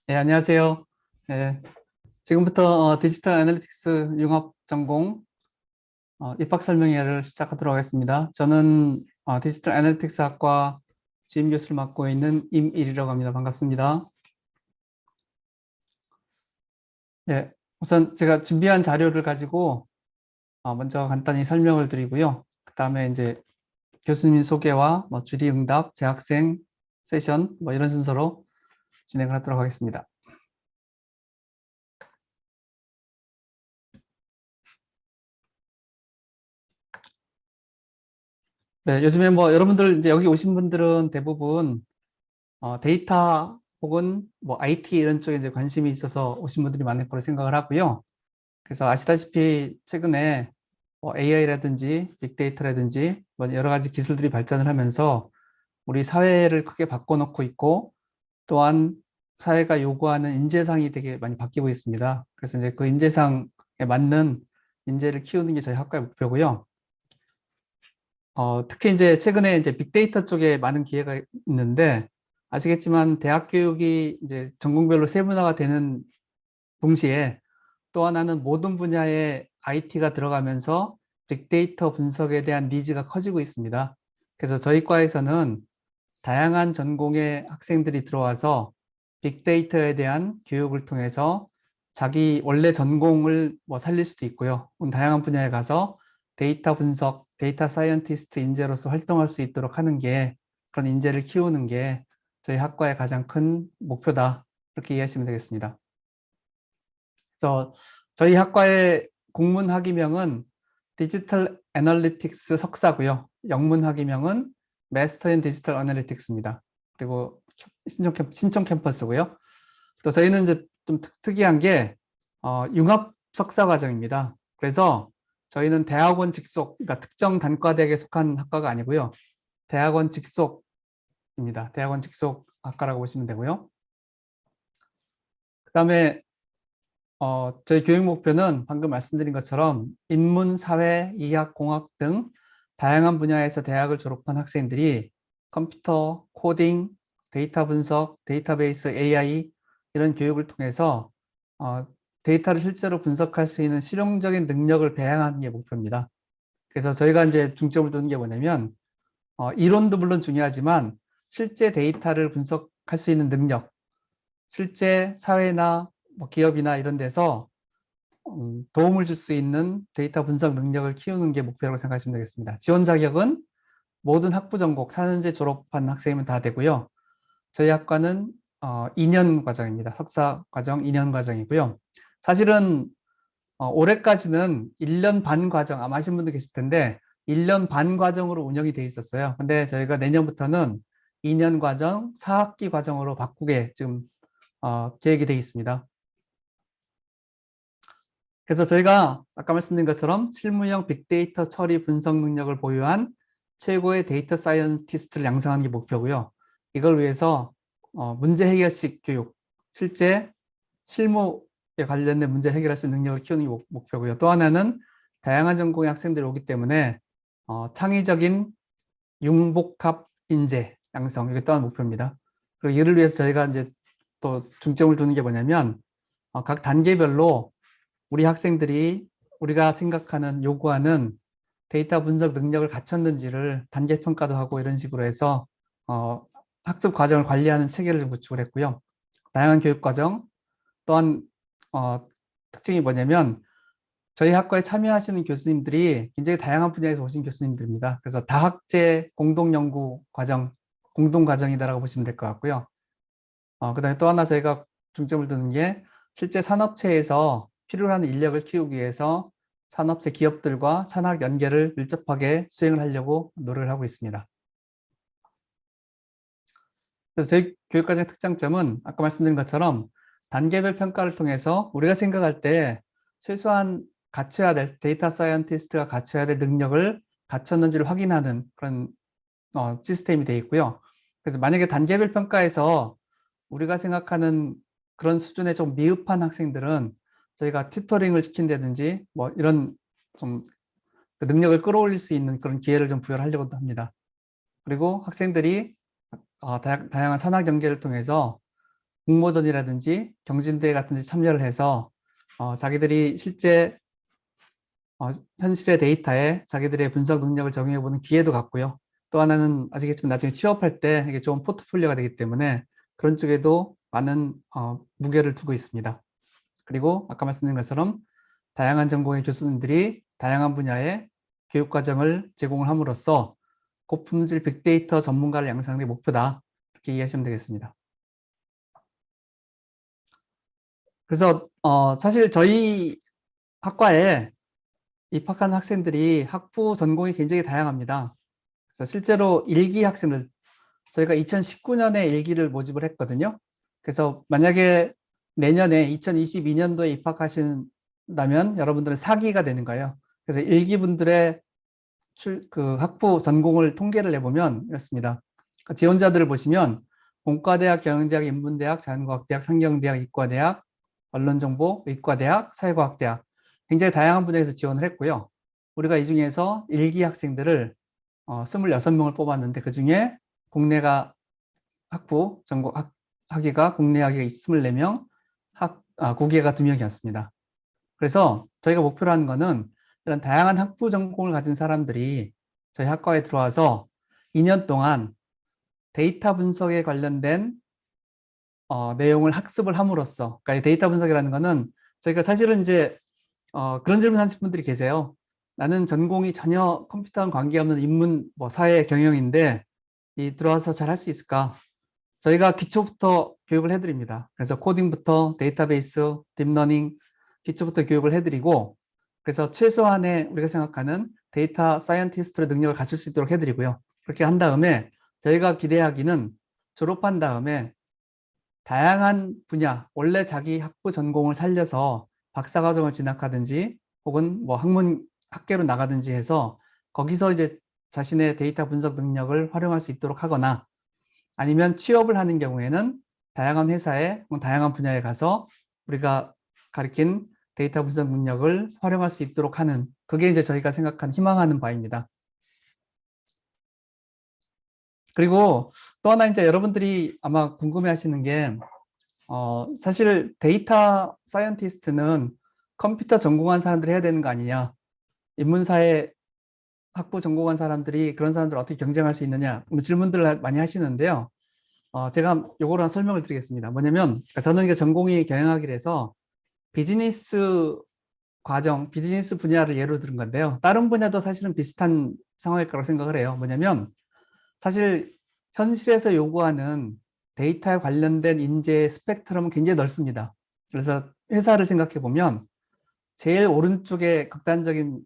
네, 안녕하세요. 네, 지금부터 디지털 애널리틱스 융합 전공 입학 설명회를 시작하도록 하겠습니다. 저는 디지털 애널리틱스 학과 주임 교수를 맡고 있는 임일이라고 합니다. 반갑습니다. 네, 우선 제가 준비한 자료를 가지고 먼저 간단히 설명을 드리고요. 그 다음에 이제 교수님 소개와 질의응답, 재학생 세션 이런 순서로 진행을 하도록 하겠습니다. 네, 요즘에 여러분들 이제 여기 오신 분들은 대부분 데이터 혹은 IT 이런 쪽에 이제 관심이 있어서 오신 분들이 많을 거로 생각을 하고요. 그래서 아시다시피 최근에 AI라든지 빅데이터라든지 여러 가지 기술들이 발전을 하면서 우리 사회를 크게 바꿔놓고 있고, 또한 사회가 요구하는 인재상이 되게 많이 바뀌고 있습니다. 그래서 이제 그 인재상에 맞는 인재를 키우는 게 저희 학과의 목표고요. 특히 이제 최근에 이제 빅데이터 쪽에 많은 기회가 있는데, 아시겠지만 대학 교육이 이제 전공별로 세분화가 되는 동시에 또 하나는 모든 분야에 IT가 들어가면서 빅데이터 분석에 대한 니즈가 커지고 있습니다. 그래서 저희 과에서는 다양한 전공의 학생들이 들어와서 빅데이터에 대한 교육을 통해서 자기 원래 전공을 살릴 수도 있고요. 다양한 분야에 가서 데이터 분석, 데이터 사이언티스트 인재로서 활동할 수 있도록 하는 게, 그런 인재를 키우는 게 저희 학과의 가장 큰 목표다. 그렇게 이해하시면 되겠습니다. 그래서 저희 학과의 공문 학위명은 디지털 애널리틱스 석사고요. 영문 학위명은 마스터 인 디지털 애널리틱스입니다. 그리고 신청 캠퍼스고요. 또 저희는 이제 좀 특이한 게 융합 석사 과정입니다. 그래서 저희는 대학원 직속, 그러니까 특정 단과대학에 속한 학과가 아니고요. 대학원 직속입니다. 대학원 직속 학과라고 보시면 되고요. 그다음에 저희 교육 목표는 방금 말씀드린 것처럼 인문, 사회, 이학, 공학 등 다양한 분야에서 대학을 졸업한 학생들이 컴퓨터, 코딩, 데이터 분석, 데이터베이스, AI 이런 교육을 통해서 어, 데이터를 실제로 분석할 수 있는 실용적인 능력을 배양하는 게 목표입니다. 그래서 저희가 이제 중점을 두는 게 뭐냐면 이론도 물론 중요하지만 실제 데이터를 분석할 수 있는 능력, 실제 사회나 기업이나 이런 데서 도움을 줄 수 있는 데이터 분석 능력을 키우는 게 목표라고 생각하시면 되겠습니다. 지원 자격은 모든 학부 전공 4년제 졸업한 학생이면 다 되고요. 저희 학과는 2년 과정입니다. 석사 과정 2년 과정이고요. 사실은 올해까지는 1년 반 과정, 아마 아시는 분들 계실 텐데 1년 반 과정으로 운영이 돼 있었어요. 근데 저희가 내년부터는 2년 과정, 4학기 과정으로 바꾸게 지금 계획이 되어 있습니다. 그래서 저희가 아까 말씀드린 것처럼 실무형 빅데이터 처리 분석 능력을 보유한 최고의 데이터 사이언티스트를 양성하는 게 목표고요. 이걸 위해서 문제 해결식 교육, 실제 실무에 관련된 문제 해결할 수 있는 능력을 키우는 게 목표고요. 또 하나는 다양한 전공의 학생들이 오기 때문에 창의적인 융복합 인재 양성, 이게 또한 목표입니다. 그리고 이를 위해서 저희가 이제 또 중점을 두는 게 뭐냐면 각 단계별로 우리 학생들이 우리가 생각하는, 요구하는 데이터 분석 능력을 갖췄는지를 단계 평가도 하고 이런 식으로 해서 학습 과정을 관리하는 체계를 좀 구축을 했고요. 다양한 교육 과정, 또한 특징이 뭐냐면 저희 학과에 참여하시는 교수님들이 굉장히 다양한 분야에서 오신 교수님들입니다. 그래서 다학제 공동연구 과정, 공동과정이다라고 보시면 될 것 같고요. 그다음에 또 하나 저희가 중점을 두는 게 실제 산업체에서 필요한 인력을 키우기 위해서 산업체 기업들과 산학 연계를 밀접하게 수행을 하려고 노력을 하고 있습니다. 그래서 저희 교육과정의 특장점은 아까 말씀드린 것처럼 단계별 평가를 통해서 우리가 생각할 때 최소한 갖춰야 될, 데이터 사이언티스트가 갖춰야 될 능력을 갖췄는지를 확인하는 그런 시스템이 되어 있고요. 그래서 만약에 단계별 평가에서 우리가 생각하는 그런 수준의 좀 미흡한 학생들은 저희가 튜터링을 시킨다든지 이런 좀 그 능력을 끌어올릴 수 있는 그런 기회를 좀 부여를 하려고 합니다. 그리고 학생들이 다양한 산학 연계를 통해서 공모전이라든지 경진대회 같은 데 참여를 해서 자기들이 실제 현실의 데이터에 자기들의 분석 능력을 적용해보는 기회도 갖고요. 또 하나는 아시겠지만 나중에 취업할 때 이게 좋은 포트폴리오가 되기 때문에 그런 쪽에도 많은 무게를 두고 있습니다. 그리고 아까 말씀드린 것처럼 다양한 전공의 교수님들이 다양한 분야의 교육과정을 제공을 함으로써 고품질 빅데이터 전문가를 양성하는 게 목표다. 이렇게 이해하시면 되겠습니다. 그래서 사실 저희 학과에 입학한 학생들이 학부 전공이 굉장히 다양합니다. 그래서 실제로 일기 학생들, 저희가 2019년에 일기를 모집을 했거든요. 그래서 만약에 내년에 2022년도에 입학하신다면 여러분들은 4기가 되는 거예요. 그래서 일기분들의 그 학부 전공을 통계를 해보면 이렇습니다. 그러니까 지원자들을 보시면 공과대학, 경영대학, 인문대학, 자연과학대학, 상경대학, 이과대학, 언론정보, 의과대학, 사회과학대학 굉장히 다양한 분야에서 지원을 했고요. 우리가 이 중에서 일기 학생들을 26명을 뽑았는데 그중에 국내가 학부 전공 학위가 국내 학위가 24명, 국외가 2명이었습니다. 그래서 저희가 목표로 하는 거는 이런 다양한 학부 전공을 가진 사람들이 저희 학과에 들어와서 2년 동안 데이터 분석에 관련된 내용을 학습을 함으로써, 그러니까 데이터 분석이라는 거는 저희가 사실은 이제 그런 질문 하신 분들이 계세요. 나는 전공이 전혀 컴퓨터랑 관계없는 인문, 사회, 경영인데 들어와서 잘 할 수 있을까? 저희가 기초부터 교육을 해드립니다. 그래서 코딩부터 데이터베이스, 딥러닝, 기초부터 교육을 해드리고 그래서 최소한의 우리가 생각하는 데이터 사이언티스트의 능력을 갖출 수 있도록 해드리고요. 그렇게 한 다음에 저희가 기대하기는 졸업한 다음에 다양한 분야, 원래 자기 학부 전공을 살려서 박사과정을 진학하든지 혹은 학계로 나가든지 해서 거기서 이제 자신의 데이터 분석 능력을 활용할 수 있도록 하거나 아니면 취업을 하는 경우에는 다양한 회사에 다양한 분야에 가서 우리가 가르친 데이터 분석 능력을 활용할 수 있도록 하는 그게 이제 저희가 희망하는 바입니다. 그리고 또 하나 이제 여러분들이 아마 궁금해 하시는 게 사실 데이터 사이언티스트는 컴퓨터 전공한 사람들이 해야 되는 거 아니냐, 인문사회 학부 전공한 사람들이 그런 사람들 어떻게 경쟁할 수 있느냐 질문들을 많이 하시는데요. 제가 요거를 설명을 드리겠습니다. 뭐냐면 저는 전공이 경영학이라서 비즈니스 과정, 비즈니스 분야를 예로 들은 건데요. 다른 분야도 사실은 비슷한 상황일 거라고 생각을 해요. 뭐냐면 사실 현실에서 요구하는 데이터에 관련된 인재의 스펙트럼은 굉장히 넓습니다. 그래서 회사를 생각해 보면 제일 오른쪽에 극단적인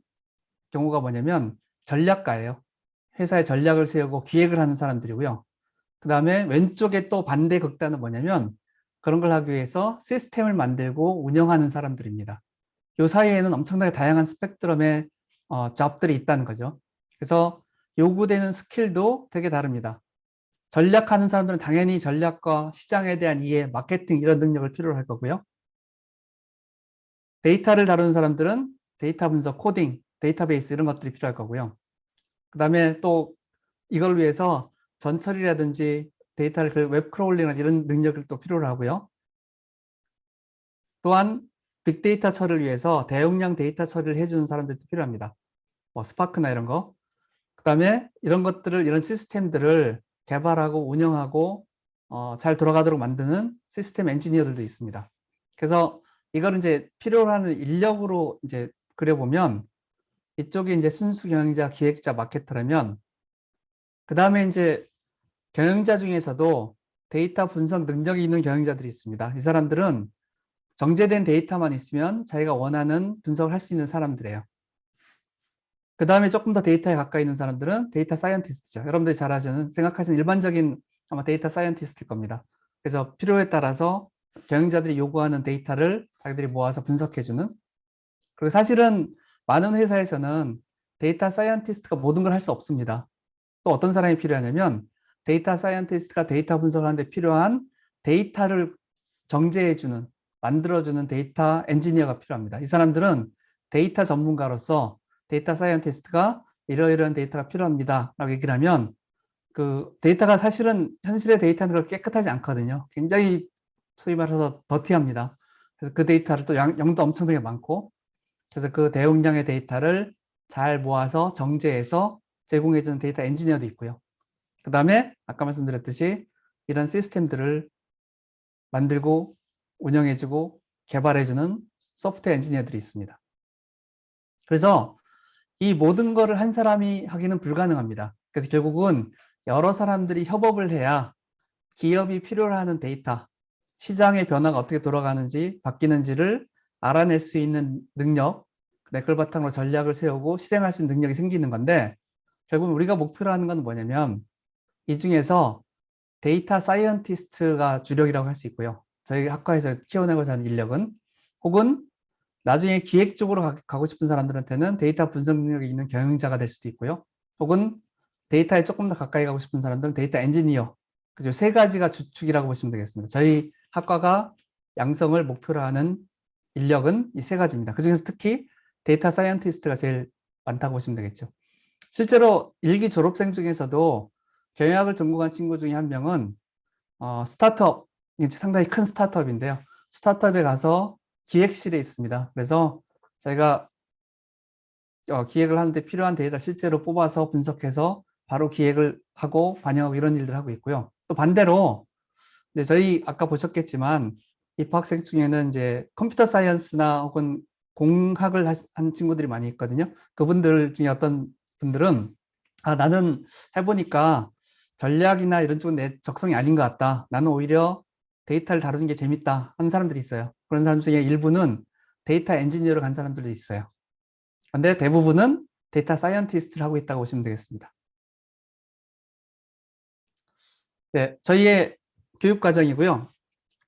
경우가 뭐냐면 전략가예요. 회사의 전략을 세우고 기획을 하는 사람들이고요. 그 다음에 왼쪽에 또 반대 극단은 뭐냐면 그런 걸 하기 위해서 시스템을 만들고 운영하는 사람들입니다. 이 사이에는 엄청나게 다양한 스펙트럼의 잡들이 있다는 거죠. 그래서 요구되는 스킬도 되게 다릅니다. 전략하는 사람들은 당연히 전략과 시장에 대한 이해, 마케팅 이런 능력을 필요로 할 거고요. 데이터를 다루는 사람들은 데이터 분석, 코딩, 데이터베이스 이런 것들이 필요할 거고요. 그 다음에 또 이걸 위해서 전처리라든지 데이터를 웹크롤링이나 이런 능력을 또 필요로 하고요. 또한 빅데이터 처리를 위해서 대용량 데이터 처리를 해주는 사람들도 필요합니다. 스파크나 이런 거. 그 다음에 이런 것들을, 이런 시스템들을 개발하고 운영하고 잘 돌아가도록 만드는 시스템 엔지니어들도 있습니다. 그래서 이걸 이제 필요로 하는 인력으로 이제 그려보면 이쪽이 이제 순수 경영자, 기획자, 마케터라면 그 다음에 이제 경영자 중에서도 데이터 분석 능력이 있는 경영자들이 있습니다. 이 사람들은 정제된 데이터만 있으면 자기가 원하는 분석을 할 수 있는 사람들이에요. 그 다음에 조금 더 데이터에 가까이 있는 사람들은 데이터 사이언티스트죠. 여러분들이 잘 생각하시는 일반적인 아마 데이터 사이언티스트일 겁니다. 그래서 필요에 따라서 경영자들이 요구하는 데이터를 자기들이 모아서 분석해주는. 그리고 사실은 많은 회사에서는 데이터 사이언티스트가 모든 걸 할 수 없습니다. 또 어떤 사람이 필요하냐면 데이터 사이언티스트가 데이터 분석을 하는데 필요한 데이터를 정제해주는, 만들어주는 데이터 엔지니어가 필요합니다. 이 사람들은 데이터 전문가로서 데이터 사이언티스트가 이러이러한 데이터가 필요합니다 라고 얘기를 하면 그 데이터가 사실은 현실의 데이터는 깨끗하지 않거든요. 굉장히 소위 말해서 더티합니다. 그래서 그 데이터를 또 양도 엄청나게 많고, 그래서 그 대용량의 데이터를 잘 모아서 정제해서 제공해주는 데이터 엔지니어도 있고요. 그 다음에 아까 말씀드렸듯이 이런 시스템들을 만들고 운영해주고 개발해주는 소프트웨어 엔지니어들이 있습니다. 그래서 이 모든 거를 한 사람이 하기는 불가능합니다. 그래서 결국은 여러 사람들이 협업을 해야 기업이 필요로 하는 데이터, 시장의 변화가 어떻게 돌아가는지 바뀌는지를 알아낼 수 있는 능력, 그걸 바탕으로 전략을 세우고 실행할 수 있는 능력이 생기는 건데, 결국 우리가 목표로 하는 건 뭐냐면 이 중에서 데이터 사이언티스트가 주력이라고 할 수 있고요. 저희 학과에서 키워내고자 하는 인력은, 혹은 나중에 기획 쪽으로 가고 싶은 사람들한테는 데이터 분석 능력이 있는 경영자가 될 수도 있고요. 혹은 데이터에 조금 더 가까이 가고 싶은 사람들은 데이터 엔지니어, 그죠? 세 가지가 주축이라고 보시면 되겠습니다. 저희 학과가 양성을 목표로 하는 인력은 이 세 가지입니다. 그중에서 특히 데이터 사이언티스트가 제일 많다고 보시면 되겠죠. 실제로 일기 졸업생 중에서도 경영학을 전공한 친구 중에 한 명은 스타트업, 상당히 큰 스타트업인데요. 스타트업에 가서 기획실에 있습니다. 그래서 저희가 기획을 하는데 필요한 데이터를 실제로 뽑아서 분석해서 바로 기획을 하고 반영하고 이런 일들을 하고 있고요. 또 반대로 이제 저희 아까 보셨겠지만 입학생 중에는 이제 컴퓨터 사이언스나 혹은 공학을 한 친구들이 많이 있거든요. 그분들 중에 어떤 분들은 나는 해보니까 전략이나 이런 쪽은 내 적성이 아닌 것 같다. 나는 오히려 데이터를 다루는 게 재밌다 하는 사람들이 있어요. 그런 사람 중에 일부는 데이터 엔지니어로 간 사람들도 있어요. 근데 대부분은 데이터 사이언티스트를 하고 있다고 보시면 되겠습니다. 네, 저희의 교육 과정이고요.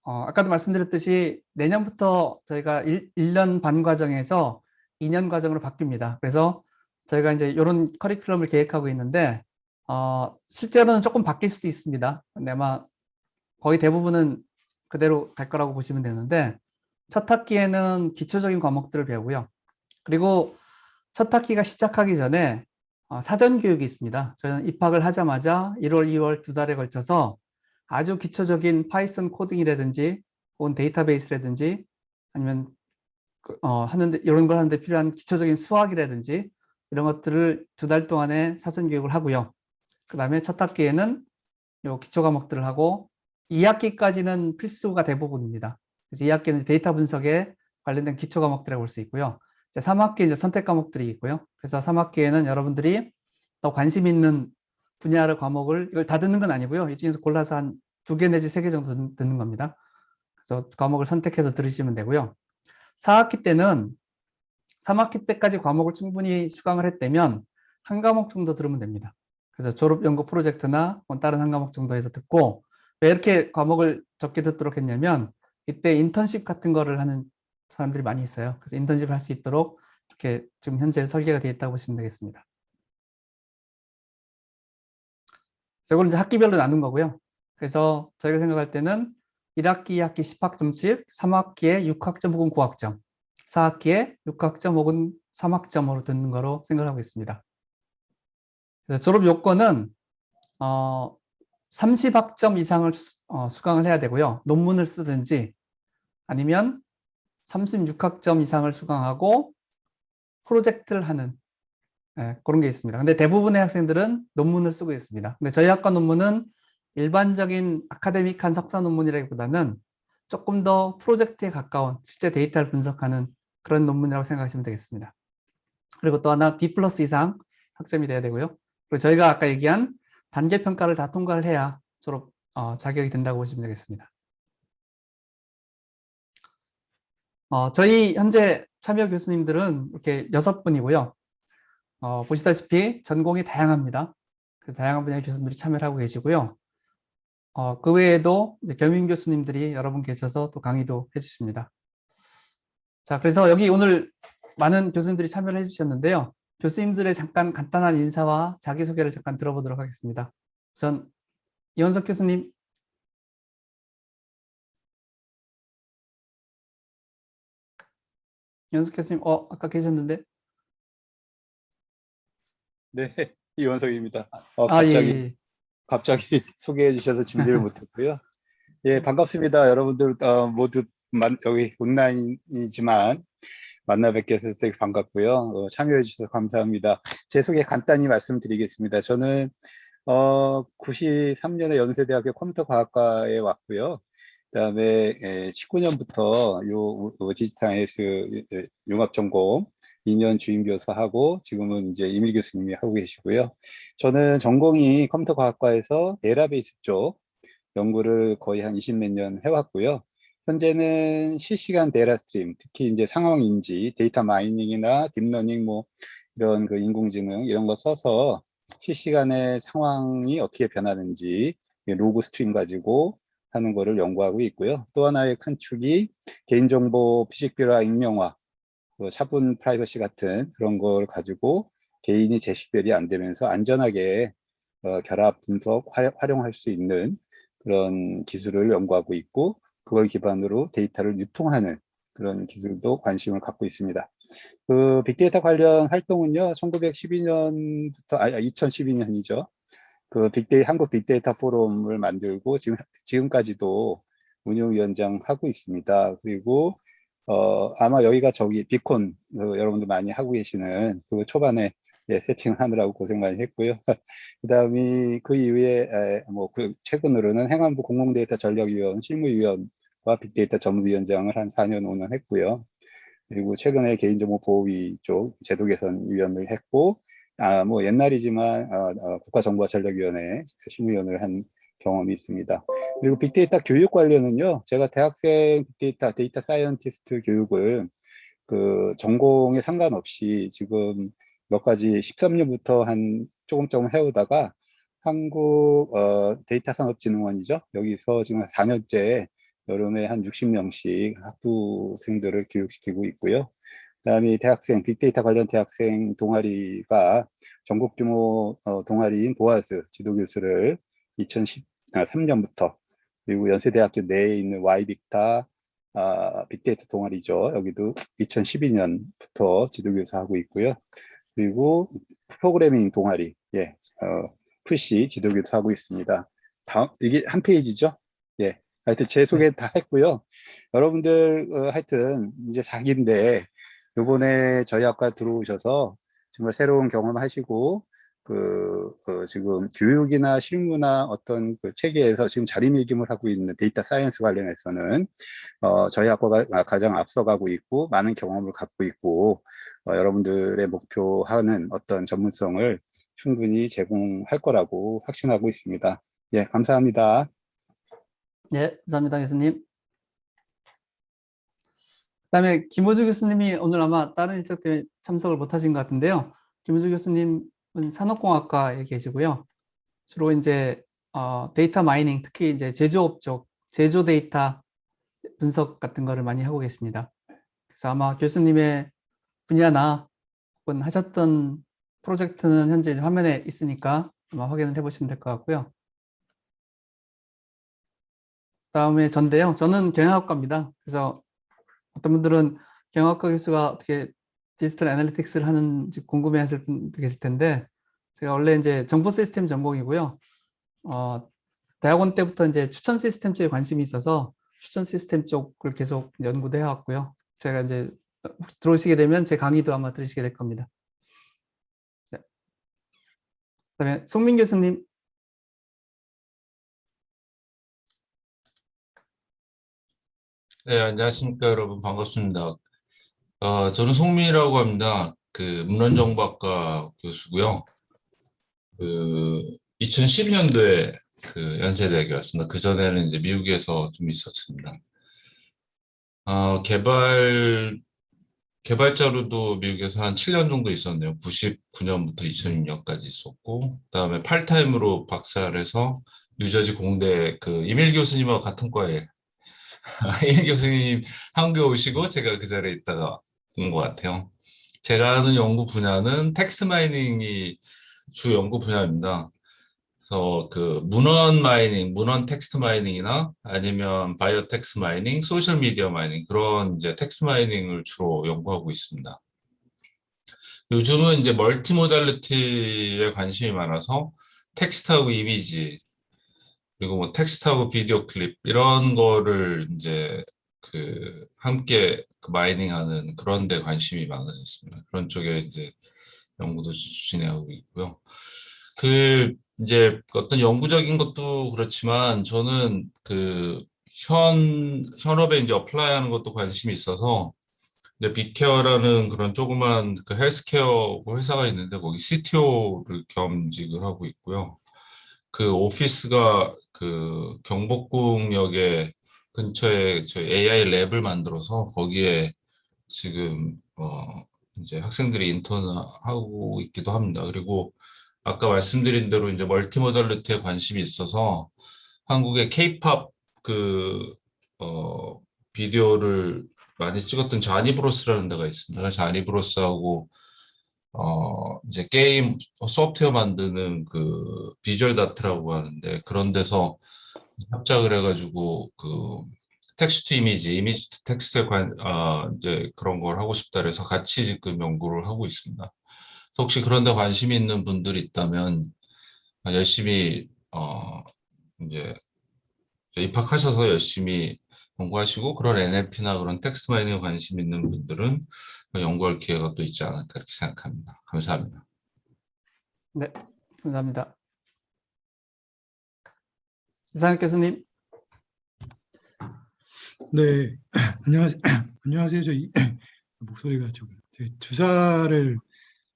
아까도 말씀드렸듯이 내년부터 저희가 1년 반 과정에서 2년 과정으로 바뀝니다. 그래서 저희가 이제 이런 커리큘럼을 계획하고 있는데, 실제로는 조금 바뀔 수도 있습니다. 근데 아마 거의 대부분은 그대로 갈 거라고 보시면 되는데, 첫 학기에는 기초적인 과목들을 배우고요. 그리고 첫 학기가 시작하기 전에 사전 교육이 있습니다. 저는 입학을 하자마자 1월, 2월 두 달에 걸쳐서 아주 기초적인 파이썬 코딩이라든지 혹은 데이터베이스라든지 아니면 하는데 이런 걸 하는데 필요한 기초적인 수학이라든지 이런 것들을 두 달 동안에 사전 교육을 하고요. 그 다음에 첫 학기에는 요 기초 과목들을 하고 2학기까지는 필수가 대부분입니다. 그래서 2학기는 데이터 분석에 관련된 기초 과목들을 볼 수 있고요. 이제 3학기 이제 선택 과목들이 있고요. 그래서 3학기에는 여러분들이 더 관심 있는 분야의 과목을 이걸 다 듣는 건 아니고요. 이 중에서 골라서 한 2개 내지 3개 정도 듣는 겁니다. 그래서 과목을 선택해서 들으시면 되고요. 4학기 때는 3학기 때까지 과목을 충분히 수강을 했다면 한 과목 정도 들으면 됩니다. 그래서 졸업 연구 프로젝트나 다른 한 과목 정도 해서 듣고, 왜 이렇게 과목을 적게 듣도록 했냐면 이때 인턴십 같은 거를 하는 사람들이 많이 있어요. 그래서 인턴십을 할 수 있도록 이렇게 지금 현재 설계가 되어 있다고 보시면 되겠습니다. 이걸 이제 학기별로 나눈 거고요. 그래서 저희가 생각할 때는 1학기, 2학기 10학점씩, 3학기에 6학점 혹은 9학점, 4학기에 6학점 혹은 3학점으로 듣는 거로 생각하고 있습니다. 그래서 졸업 요건은 30학점 이상을 수강을 해야 되고요. 논문을 쓰든지 아니면 36학점 이상을 수강하고 프로젝트를 하는 그런 게 있습니다. 근데 대부분의 학생들은 논문을 쓰고 있습니다. 근데 저희 학과 논문은 일반적인 아카데믹한 석사 논문이라기보다는 조금 더 프로젝트에 가까운 실제 데이터를 분석하는 그런 논문이라고 생각하시면 되겠습니다. 그리고 또 하나 B+ 이상 학점이 돼야 되고요. 그리고 저희가 아까 얘기한 단계 평가를 다 통과를 해야 졸업 자격이 된다고 보시면 되겠습니다. 저희 현재 참여 교수님들은 이렇게 6분이고요. 보시다시피 전공이 다양합니다. 그래서 다양한 분야의 교수님들이 참여를 하고 계시고요. 그 외에도 이제 겸임 교수님들이 여러 분 계셔서 또 강의도 해주십니다. 자, 그래서 여기 오늘 많은 교수님들이 참여를 해주셨는데요. 교수님들의 잠깐 간단한 인사와 자기소개를 잠깐 들어보도록 하겠습니다. 우선 이원석 교수님. 이원석 교수님, 아까 계셨는데. 네, 이원석입니다. 예, 예. 갑자기 소개해 주셔서 준비를 못했고요. 예, 반갑습니다. 여러분들 모두 여기 온라인이지만 만나 뵙게 해서 되게 반갑고요. 참여해 주셔서 감사합니다. 제 소개 간단히 말씀드리겠습니다. 저는 93년에 연세대학교 컴퓨터과학과에 왔고요. 그다음에 19년부터 디지털 애널리스 융합 전공 2년 주임 교수하고 지금은 이제 이밀 교수님이 하고 계시고요. 저는 전공이 컴퓨터과학과에서 데이터베이스 쪽 연구를 거의 한 20 몇 년 해왔고요. 현재는 실시간 데이터 스트림, 특히 이제 상황 인지, 데이터 마이닝이나 딥러닝 뭐 이런 그 인공지능 이런 거 써서 실시간에 상황이 어떻게 변하는지 로그 스트림 가지고 하는 거를 연구하고 있고요. 또 하나의 큰 축이 개인정보 피식비라 익명화, 차분 프라이버시 같은 그런 걸 가지고 개인이 제식별이 안 되면서 안전하게 결합 분석 활용할 수 있는 그런 기술을 연구하고 있고, 그걸 기반으로 데이터를 유통하는 그런 기술도 관심을 갖고 있습니다. 그 빅데이터 관련 활동은요, 1912년부터 2012년이죠. 그 한국 빅데이터 포럼을 만들고 지금까지도 운영위원장 하고 있습니다. 그리고 아마 여기가 저기 비콘 여러분들 많이 하고 계시는 그 초반에 세팅을 하느라고 고생 많이 했고요. 그다음에 그 이후에 뭐그 최근으로는 행안부 공공데이터 전략위원 실무위원과 빅데이터 전문위원장을 한 4년 5년 했고요. 그리고 최근에 개인정보보호위 쪽 제도 개선 위원을 했고, 뭐 옛날이지만 국가정보전략위원회 실무위원을 한 경험이 있습니다. 그리고 빅데이터 교육 관련은요, 제가 대학생 데이터 사이언티스트 교육을 그 전공에 상관없이 지금 몇 가지 13년부터 한 조금 해오다가 한국 데이터산업진흥원이죠. 여기서 지금 4년째 여름에 한 60명씩 학부생들을 교육시키고 있고요. 그다음에 빅데이터 관련 대학생 동아리가 전국 규모 동아리인 보아스 지도교수를 2013년부터, 그리고 연세대학교 내에 있는 와이빅타 빅데이터 동아리죠. 여기도 2012년부터 지도교수 하고 있고요. 그리고 프로그래밍 동아리, 풀씨 지도교수 하고 있습니다. 이게 한 페이지죠? 예. 하여튼 제 소개 다 했고요. 여러분들 하여튼 이제 4기인데 요번에 저희 학과 들어오셔서 정말 새로운 경험 하시고 지금 교육이나 실무나 어떤 그 체계에서 지금 자리매김을 하고 있는 데이터 사이언스 관련해서는 저희 학과가 가장 앞서가고 있고 많은 경험을 갖고 있고 여러분들의 목표하는 어떤 전문성을 충분히 제공할 거라고 확신하고 있습니다. 예, 감사합니다. 네, 감사합니다, 교수님. 그다음에 김호주 교수님이 오늘 아마 다른 일정 때문에 참석을 못하신 것 같은데요. 김호주 교수님은 산업공학과에 계시고요. 주로 이제 데이터 마이닝, 특히 이제 제조업 쪽 제조 데이터 분석 같은 거를 많이 하고 계십니다. 그래서 아마 교수님의 분야나 혹은 하셨던 프로젝트는 현재 화면에 있으니까 아마 확인을 해보시면 될 것 같고요. 다음에 전데요. 저는 경영학과입니다. 그래서 어떤 분들은 경영학과 교수가 어떻게 디지털 애널리틱스를 하는지 궁금해하실 분도 계실 텐데, 제가 원래 이제 정보 시스템 전공이고요. 대학원 때부터 이제 추천 시스템 쪽에 관심이 있어서 추천 시스템 쪽을 계속 연구도 해왔고요. 제가 이제 혹시 들어오시게 되면 제 강의도 아마 들으시게 될 겁니다. 네. 그다음에 송민 교수님. 네, 안녕하십니까, 여러분. 반갑습니다. 저는 송민이라고 합니다. 문헌정보학과 교수고요. 2012년도에 연세대학에 왔습니다. 그전에는 이제 미국에서 좀 있었습니다. 개발자로도 미국에서 한 7년 정도 있었네요. 99년부터 2006년까지 있었고, 그다음에 팔타임으로 박사를 해서 뉴저지 공대 이밀 교수님하고 같은 과에 이민 교수님 한국에 오시고 제가 그 자리에 있다가 온 것 같아요. 제가 하는 연구 분야는 텍스트 마이닝이 주 연구 분야입니다. 그래서 문헌 마이닝, 문헌 텍스트 마이닝이나 아니면 바이오 텍스트 마이닝, 소셜 미디어 마이닝 그런 이제 텍스트 마이닝을 주로 연구하고 있습니다. 요즘은 이제 멀티 모달리티에 관심이 많아서 텍스트하고 이미지 그리고 뭐 텍스트하고 비디오 클립 이런 거를 이제 그 함께 그 마이닝하는 그런 데 관심이 많아졌습니다. 그런 쪽에 이제 연구도 진행하고 있고요. 그 이제 어떤 연구적인 것도 그렇지만 저는 그 현업에 이제 어플라이하는 것도 관심이 있어서 이제 빅케어라는 그런 조그만 그 헬스케어 회사가 있는데 거기 CTO를 겸직을 하고 있고요. 그 오피스가 그 경복궁역에 근처에 저희 AI 랩을 만들어서 거기에 지금 이제 학생들이 인턴하고 있기도 합니다. 그리고 아까 말씀드린 대로 이제 멀티모달리티에 관심이 있어서 한국의 케이팝 그 비디오를 많이 찍었던 자니브로스라는 데가 있습니다. 자니브로스하고 이제 게임 소프트웨어 만드는 그 비주얼 다트라고 하는데 그런 데서 합작을 해가지고 그 텍스트 이미지 투 텍스트에 이제 그런 걸 하고 싶다 그래서 같이 지금 연구를 하고 있습니다. 그래서 혹시 그런 데 관심이 있는 분들이 있다면 열심히 이제 입학하셔서 열심히 연구하시고 그런 NLP나 그런 텍스트 마이닝에 관심 있는 분들은 연구할 기회가 또 있지 않을까 이렇게 생각합니다. 감사합니다. 네, 감사합니다. 이상혁 교수님. 네, 안녕하세요. 안녕하세요. 목소리가 좀 주사를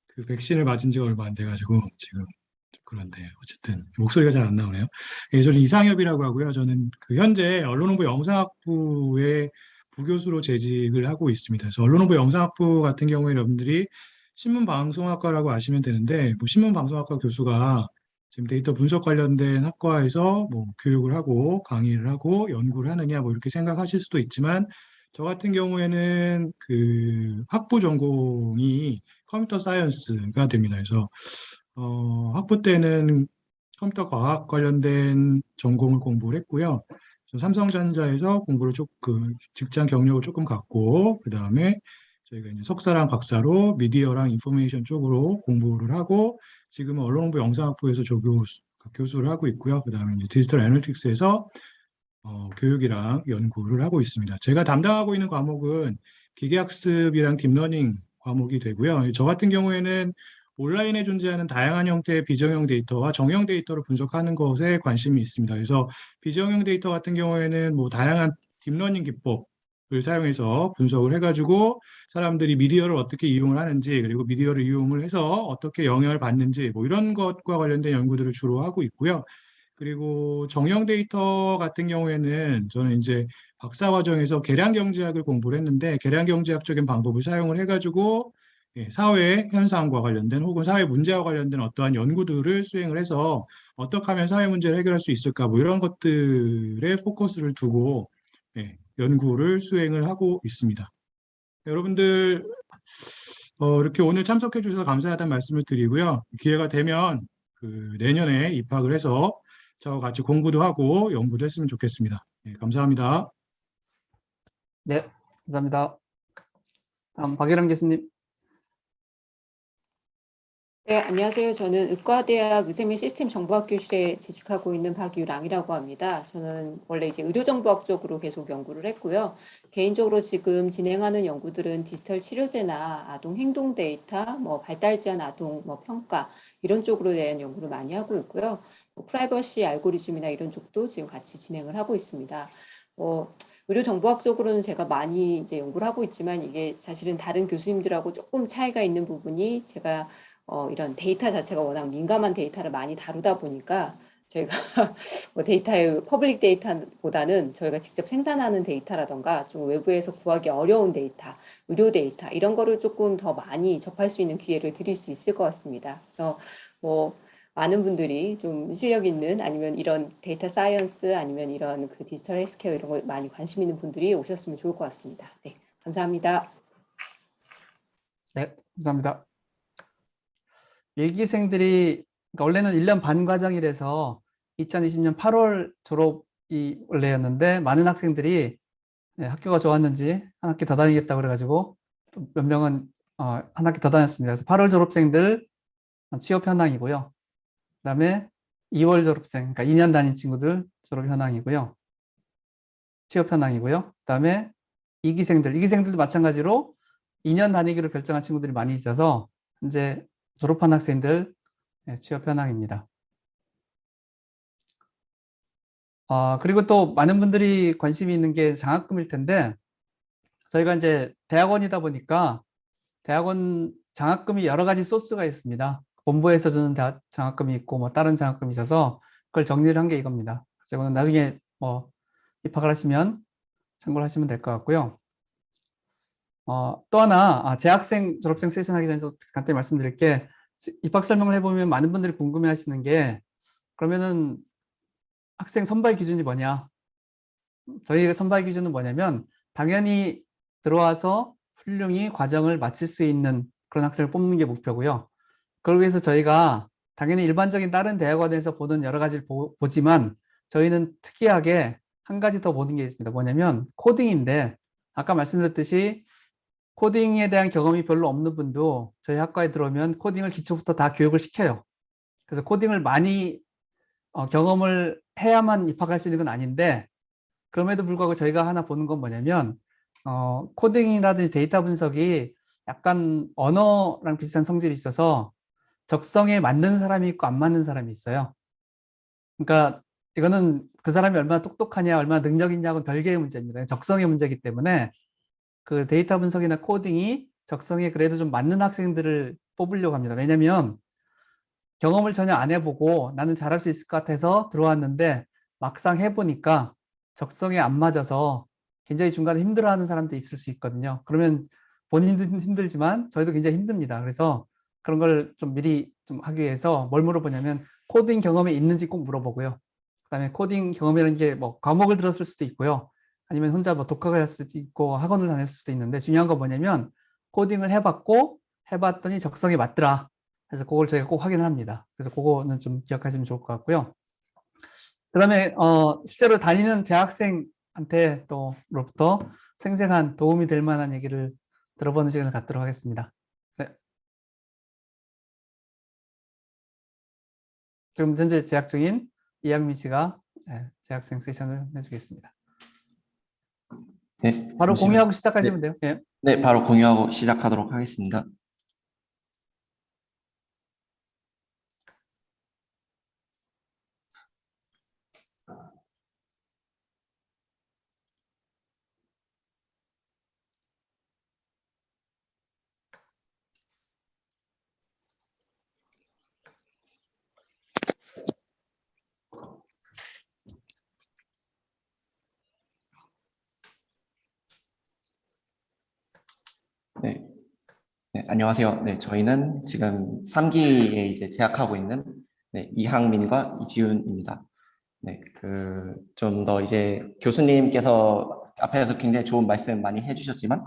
그 백신을 맞은 지가 얼마 안 돼가지고 지금 좀 그런데 어쨌든 목소리가 잘 안 나오네요. 예, 저는 이상엽이라고 하고요. 저는 그 현재 언론홍보 영상학부의 부교수로 재직을 하고 있습니다. 그래서 언론홍보 영상학부 같은 경우에 여러분들이 신문방송학과라고 아시면 되는데 뭐 신문방송학과 교수가 지금 데이터 분석 관련된 학과에서 뭐 교육을 하고 강의를 하고 연구를 하느냐 뭐 이렇게 생각하실 수도 있지만 저 같은 경우에는 그 학부 전공이 컴퓨터 사이언스가 됩니다. 그래서 학부 때는 컴퓨터 과학 관련된 전공을 공부를 했고요. 그래서 삼성전자에서 공부를 조금 직장 경력을 조금 갖고 그 다음에 저희가 이제 석사랑 박사로 미디어랑 인포메이션 쪽으로 공부를 하고 지금은 언론홍보 영상학부에서 교수를 하고 있고요. 그 다음에 이제 디지털 애널리틱스에서 교육이랑 연구를 하고 있습니다. 제가 담당하고 있는 과목은 기계학습이랑 딥러닝 과목이 되고요. 저 같은 경우에는 온라인에 존재하는 다양한 형태의 비정형 데이터와 정형 데이터를 분석하는 것에 관심이 있습니다. 그래서 비정형 데이터 같은 경우에는 뭐 다양한 딥러닝 기법을 사용해서 분석을 해가지고 사람들이 미디어를 어떻게 이용을 하는지 그리고 미디어를 이용을 해서 어떻게 영향을 받는지 뭐 이런 것과 관련된 연구들을 주로 하고 있고요. 그리고 정형 데이터 같은 경우에는 저는 이제 박사 과정에서 계량 경제학을 공부를 했는데 계량 경제학적인 방법을 사용을 해가지고 사회 현상과 관련된 혹은 사회 문제와 관련된 어떠한 연구들을 수행을 해서 어떻게 하면 사회 문제를 해결할 수 있을까 뭐 이런 것들에 포커스를 두고 연구를 수행을 하고 있습니다. 여러분들 이렇게 오늘 참석해 주셔서 감사하다는 말씀을 드리고요. 기회가 되면 그 내년에 입학을 해서 저와 같이 공부도 하고 연구도 했으면 좋겠습니다. 감사합니다. 네, 감사합니다. 다음 박예람 교수님. 네, 안녕하세요. 저는 의과대학 의생민 시스템 정보학교실에 재직하고 있는 박유랑이라고 합니다. 저는 원래 이제 의료정보학 쪽으로 계속 연구를 했고요. 개인적으로 지금 진행하는 연구들은 디지털 치료제나 아동 행동 데이터, 뭐 발달 지한 아동 뭐 평가 이런 쪽으로 대한 연구를 많이 하고 있고요. 뭐 프라이버시 알고리즘이나 이런 쪽도 지금 같이 진행을 하고 있습니다. 의료정보학 쪽으로는 제가 많이 이제 연구를 하고 있지만 이게 사실은 다른 교수님들하고 조금 차이가 있는 부분이 제가 이런 데이터 자체가 워낙 민감한 데이터를 많이 다루다 보니까 저희가 뭐 데이터의 퍼블릭 데이터보다는 저희가 직접 생산하는 데이터라던가 좀 외부에서 구하기 어려운 데이터, 의료 데이터 이런 거를 조금 더 많이 접할 수 있는 기회를 드릴 수 있을 것 같습니다. 그래서 뭐 많은 분들이 좀 실력 있는 아니면 이런 데이터 사이언스 아니면 이런 그 디지털 헬스케어 이런 거 많이 관심 있는 분들이 오셨으면 좋을 것 같습니다. 네, 감사합니다. 네, 감사합니다. 일기생들이 그러니까 원래는 1년 반 과정이라서 2020년 8월 졸업이 원래였는데 많은 학생들이 학교가 좋았는지 한 학기 더 다니겠다고 그래가지고 몇 명은 한 학기 더 다녔습니다. 그래서 8월 졸업생들 취업 현황이고요. 그다음에 2월 졸업생, 그러니까 2년 다닌 친구들 졸업 현황이고요. 취업 현황이고요. 그다음에 2기생들도 마찬가지로 2년 다니기로 결정한 친구들이 많이 있어서 현재 졸업한 학생들 취업 현황입니다. 그리고 또 많은 분들이 관심이 있는 게 장학금일 텐데 저희가 이제 대학원이다 보니까 대학원 장학금이 여러 가지 소스가 있습니다. 본부에서 주는 장학금이 있고 뭐 다른 장학금이 있어서 그걸 정리를 한 게 이겁니다. 그래서 이거는 나중에 뭐 입학을 하시면 참고를 하시면 될 것 같고요. 또 하나 재학생 졸업생 세션 하기 전에 간단히 말씀드릴 게 입학 설명을 해보면 많은 분들이 궁금해 하시는 게 그러면은 학생 선발 기준이 뭐냐? 저희의 선발 기준은 뭐냐면 당연히 들어와서 훌륭히 과정을 마칠 수 있는 그런 학생을 뽑는 게 목표고요. 그걸 위해서 저희가 당연히 일반적인 다른 대학원에서 보는 여러 가지를 보지만 저희는 특이하게 한 가지 더 보는 게 있습니다. 뭐냐면 코딩인데 아까 말씀드렸듯이 코딩에 대한 경험이 별로 없는 분도 저희 학과에 들어오면 코딩을 기초부터 다 교육을 시켜요. 그래서 코딩을 많이 경험을 해야만 입학할 수 있는 건 아닌데 그럼에도 불구하고 저희가 하나 보는 건 뭐냐면 코딩이라든지 데이터 분석이 약간 언어랑 비슷한 성질이 있어서 적성에 맞는 사람이 있고 안 맞는 사람이 있어요. 그러니까 이거는 그 사람이 얼마나 똑똑하냐 얼마나 능력 있냐고는 별개의 문제입니다. 적성의 문제이기 때문에 그 데이터 분석이나 코딩이 적성에 그래도 좀 맞는 학생들을 뽑으려고 합니다. 왜냐하면 경험을 전혀 안 해보고 나는 잘할 수 있을 것 같아서 들어왔는데 막상 해보니까 적성에 안 맞아서 굉장히 중간에 힘들어하는 사람도 있을 수 있거든요. 그러면 본인도 힘들지만 저희도 굉장히 힘듭니다. 그래서 그런 걸 좀 미리 좀 하기 위해서 뭘 물어보냐면 코딩 경험이 있는지 꼭 물어보고요. 그다음에 코딩 경험이라는 게 뭐 과목을 들었을 수도 있고요. 아니면 혼자 뭐 독학을 할 수도 있고 학원을 다녔을 수도 있는데 중요한 건 뭐냐면 코딩을 해봤더니 적성에 맞더라. 그래서 그걸 저희가 꼭 확인을 합니다. 그래서 그거는 좀 기억하시면 좋을 것 같고요. 그다음에 실제로 다니는 재학생한테 또로부터 생생한 도움이 될 만한 얘기를 들어보는 시간을 갖도록 하겠습니다. 네. 지금 현재 재학 중인 이양민 씨가 재학생 세션을 해주겠습니다. 네, 바로 잠시만요. 공유하고 시작하시면 돼요. 예. 네, 바로 공유하고 시작하도록 하겠습니다. 네, 네, 안녕하세요. 네, 저희는 지금 3기에 이제 재학하고 있는 이항민과 이지훈입니다. 네, 좀 더 이제 교수님께서 앞에서 굉장히 좋은 말씀 많이 해주셨지만,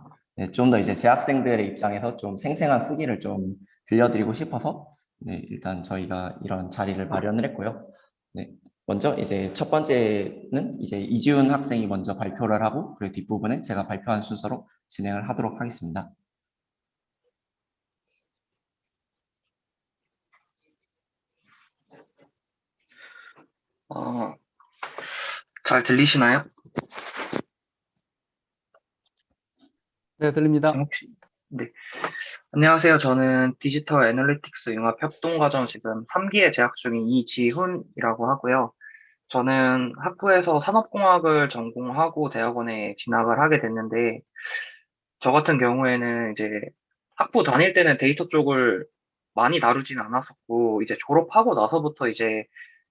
좀 더 이제 재학생들의 입장에서 좀 생생한 후기를 좀 들려드리고 싶어서, 일단 저희가 이런 자리를 마련을 했고요. 네, 먼저 이제 첫 번째는 이제 이지훈 학생이 먼저 발표를 하고, 그리고 뒷부분은 제가 발표한 순서로 진행을 하도록 하겠습니다. 잘 들리시나요? 네, 들립니다. 혹시 네. 안녕하세요. 저는 디지털 애널리틱스 융합 협동과정 지금 3기에 재학 중인 이지훈이라고 하고요. 저는 학부에서 산업공학을 전공하고 대학원에 진학을 하게 됐는데, 저 같은 경우에는 이제 학부 다닐 때는 데이터 쪽을 많이 다루진 않았었고, 이제 졸업하고 나서부터 이제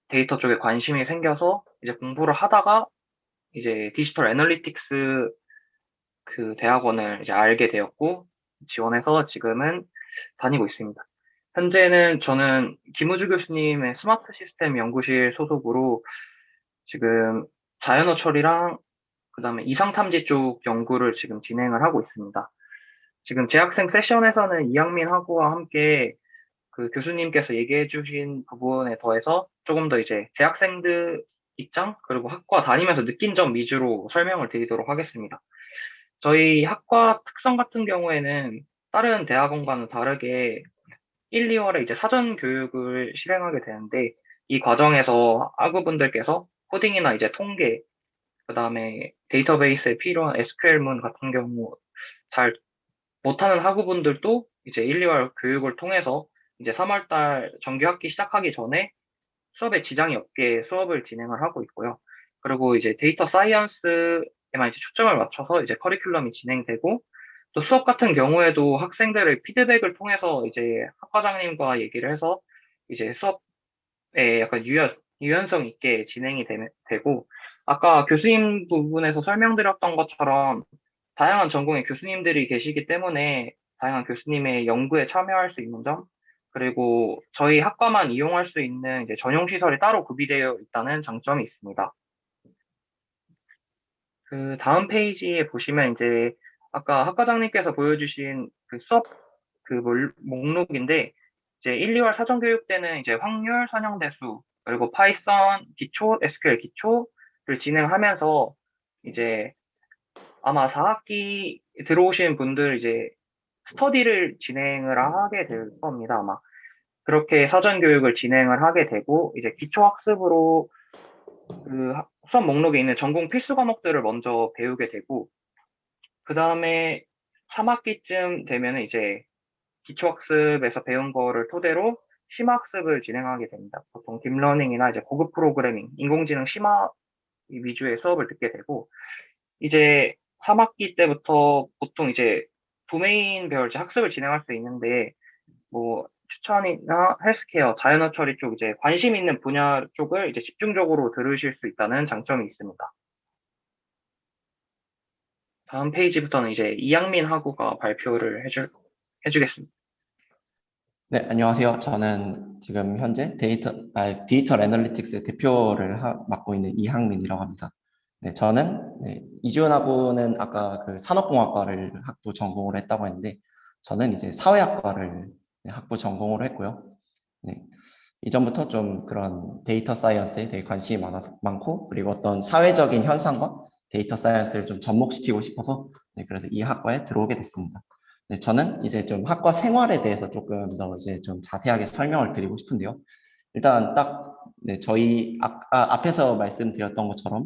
데이터 쪽에 관심이 생겨서 이제 공부를 하다가 이제 디지털 애널리틱스 그 대학원을 이제 알게 되었고, 지원해서 지금은 다니고 있습니다. 현재는 저는 김우주 교수님의 스마트 시스템 연구실 소속으로 지금 자연어 처리랑 그다음에 이상 탐지 쪽 연구를 지금 진행을 하고 있습니다. 지금 재학생 세션에서는 이양민 학우와 함께 그 교수님께서 얘기해 주신 부분에 더해서 조금 더 이제 재학생들 입장 그리고 학과 다니면서 느낀 점 위주로 설명을 드리도록 하겠습니다. 저희 학과 특성 같은 경우에는 다른 대학원과는 다르게 1, 2월에 이제 사전 교육을 실행하게 되는데 이 과정에서 학우분들께서 코딩이나 이제 통계, 그다음에 데이터베이스에 필요한 SQL문 같은 경우 잘 못하는 학우분들도 이제 1, 2월 교육을 통해서 이제 3월 달 정규 학기 시작하기 전에 수업에 지장이 없게 수업을 진행을 하고 있고요. 그리고 이제 데이터 사이언스에만 이제 초점을 맞춰서 이제 커리큘럼이 진행되고, 또 수업 같은 경우에도 학생들의 피드백을 통해서 이제 학과장님과 얘기를 해서 이제 수업에 약간 유연성 있게 진행이 되고, 아까 교수님 부분에서 설명드렸던 것처럼 다양한 전공의 교수님들이 계시기 때문에 다양한 교수님의 연구에 참여할 수 있는 점, 그리고 저희 학과만 이용할 수 있는 이제 전용 시설이 따로 구비되어 있다는 장점이 있습니다. 그 다음 페이지에 보시면 이제 아까 학과장님께서 보여주신 그 수업 목록인데, 이제 1, 2월 사전교육 때는 이제 확률, 선형대수, 그리고 파이썬 기초, SQL 기초를 진행하면서 이제 아마 4학기 들어오신 분들 이제 스터디를 진행을 하게 될 겁니다. 아마 그렇게 사전 교육을 진행을 하게 되고, 이제 기초 학습으로 그 수업 목록에 있는 전공 필수 과목들을 먼저 배우게 되고, 그 다음에 3학기쯤 되면은 이제 기초 학습에서 배운 거를 토대로 심화 학습을 진행하게 됩니다. 보통 딥러닝이나 이제 고급 프로그래밍, 인공지능 심화 위주의 수업을 듣게 되고, 이제 3학기 때부터 보통 이제 도메인별 이제 학습을 진행할 수 있는데, 뭐 추천이나 헬스케어, 자연어 처리 쪽 이제 관심 있는 분야 쪽을 이제 집중적으로 들으실 수 있다는 장점이 있습니다. 다음 페이지부터는 이제 이양민 학우가 발표를 해주겠습니다. 네, 안녕하세요. 저는 지금 현재 디지털 애널리틱스 대표를 맡고 있는 이항민이라고 합니다. 네, 저는 이주연 학부는 아까 그 산업공학과를 학부 전공으로 했다고 했는데, 저는 이제 사회학과를 학부 전공으로 했고요. 네, 이전부터 좀 그런 데이터 사이언스에 되게 관심이 많고, 그리고 어떤 사회적인 현상과 데이터 사이언스를 좀 접목시키고 싶어서 그래서 이 학과에 들어오게 됐습니다. 네, 저는 이제 좀 학과 생활에 대해서 조금 더 이제 좀 자세하게 설명을 드리고 싶은데요. 일단 딱 저희 앞에서 말씀드렸던 것처럼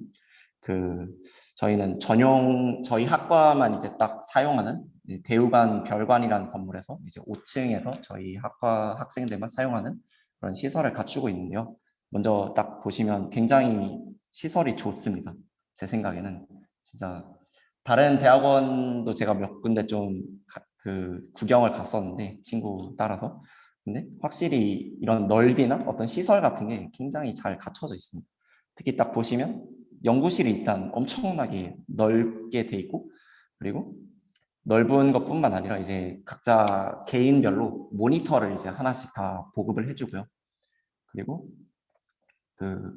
저희는 저희 학과만 이제 딱 사용하는 대우관 별관이라는 건물에서 이제 5층에서 저희 학과 학생들만 사용하는 그런 시설을 갖추고 있는데요. 먼저 딱 보시면 굉장히 시설이 좋습니다. 제 생각에는 진짜 다른 대학원도 제가 몇 군데 좀 구경을 갔었는데 친구 따라서, 근데 확실히 이런 넓이나 어떤 시설 같은 게 굉장히 잘 갖춰져 있습니다. 특히 딱 보시면 연구실이 일단 엄청나게 넓게 돼 있고, 그리고 넓은 것뿐만 아니라 이제 각자 개인별로 모니터를 이제 하나씩 다 보급을 해주고요. 그리고 그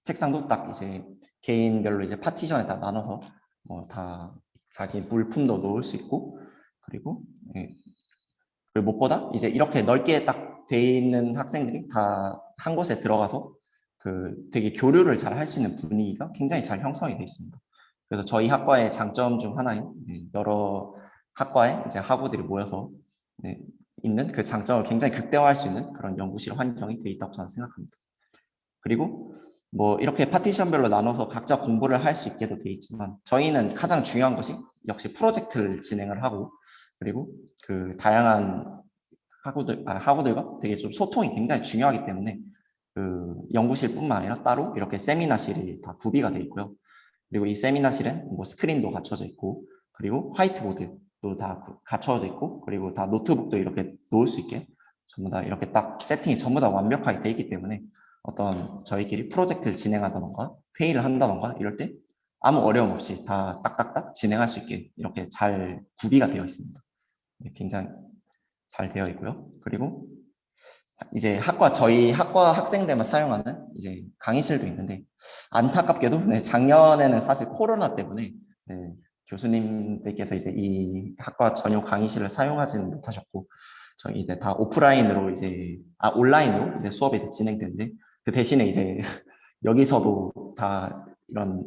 책상도 딱 이제 개인별로 이제 파티션에 다 나눠서 다 자기 물품도 놓을 수 있고, 그리고 무엇보다 이제 이렇게 넓게 딱 돼 있는 학생들이 다 한 곳에 들어가서 되게 교류를 잘 할 수 있는 분위기가 굉장히 잘 형성이 되어 있습니다. 그래서 저희 학과의 장점 중 하나인 여러 학과의 이제 학우들이 모여서 있는 그 장점을 굉장히 극대화할 수 있는 그런 연구실 환경이 되어 있다고 저는 생각합니다. 그리고 뭐 이렇게 파티션별로 나눠서 각자 공부를 할 수 있게도 되어 있지만, 저희는 가장 중요한 것이 역시 프로젝트를 진행을 하고, 그리고 그 다양한 학우들과 되게 좀 소통이 굉장히 중요하기 때문에 그 연구실뿐만 아니라 따로 이렇게 세미나실이 다 구비가 되어 있고요. 그리고 이 세미나실엔 뭐 스크린도 갖춰져 있고, 그리고 화이트보드도 다 갖춰져 있고, 그리고 다 노트북도 이렇게 놓을 수 있게 전부 다 이렇게 딱 세팅이 전부 다 완벽하게 되어 있기 때문에 어떤 저희끼리 프로젝트를 진행하다던가 회의를 한다던가 이럴 때 아무 어려움 없이 다 딱딱딱 진행할 수 있게 이렇게 잘 구비가 되어 있습니다. 굉장히 잘 되어 있고요. 그리고 이제 저희 학과 학생들만 사용하는 이제 강의실도 있는데, 안타깝게도 작년에는 사실 코로나 때문에 교수님들께서 이제 이 학과 전용 강의실을 사용하지는 못하셨고, 저희 이제 다 오프라인으로 온라인으로 이제 수업이 진행되는데, 그 대신에 이제 여기서도 다 이런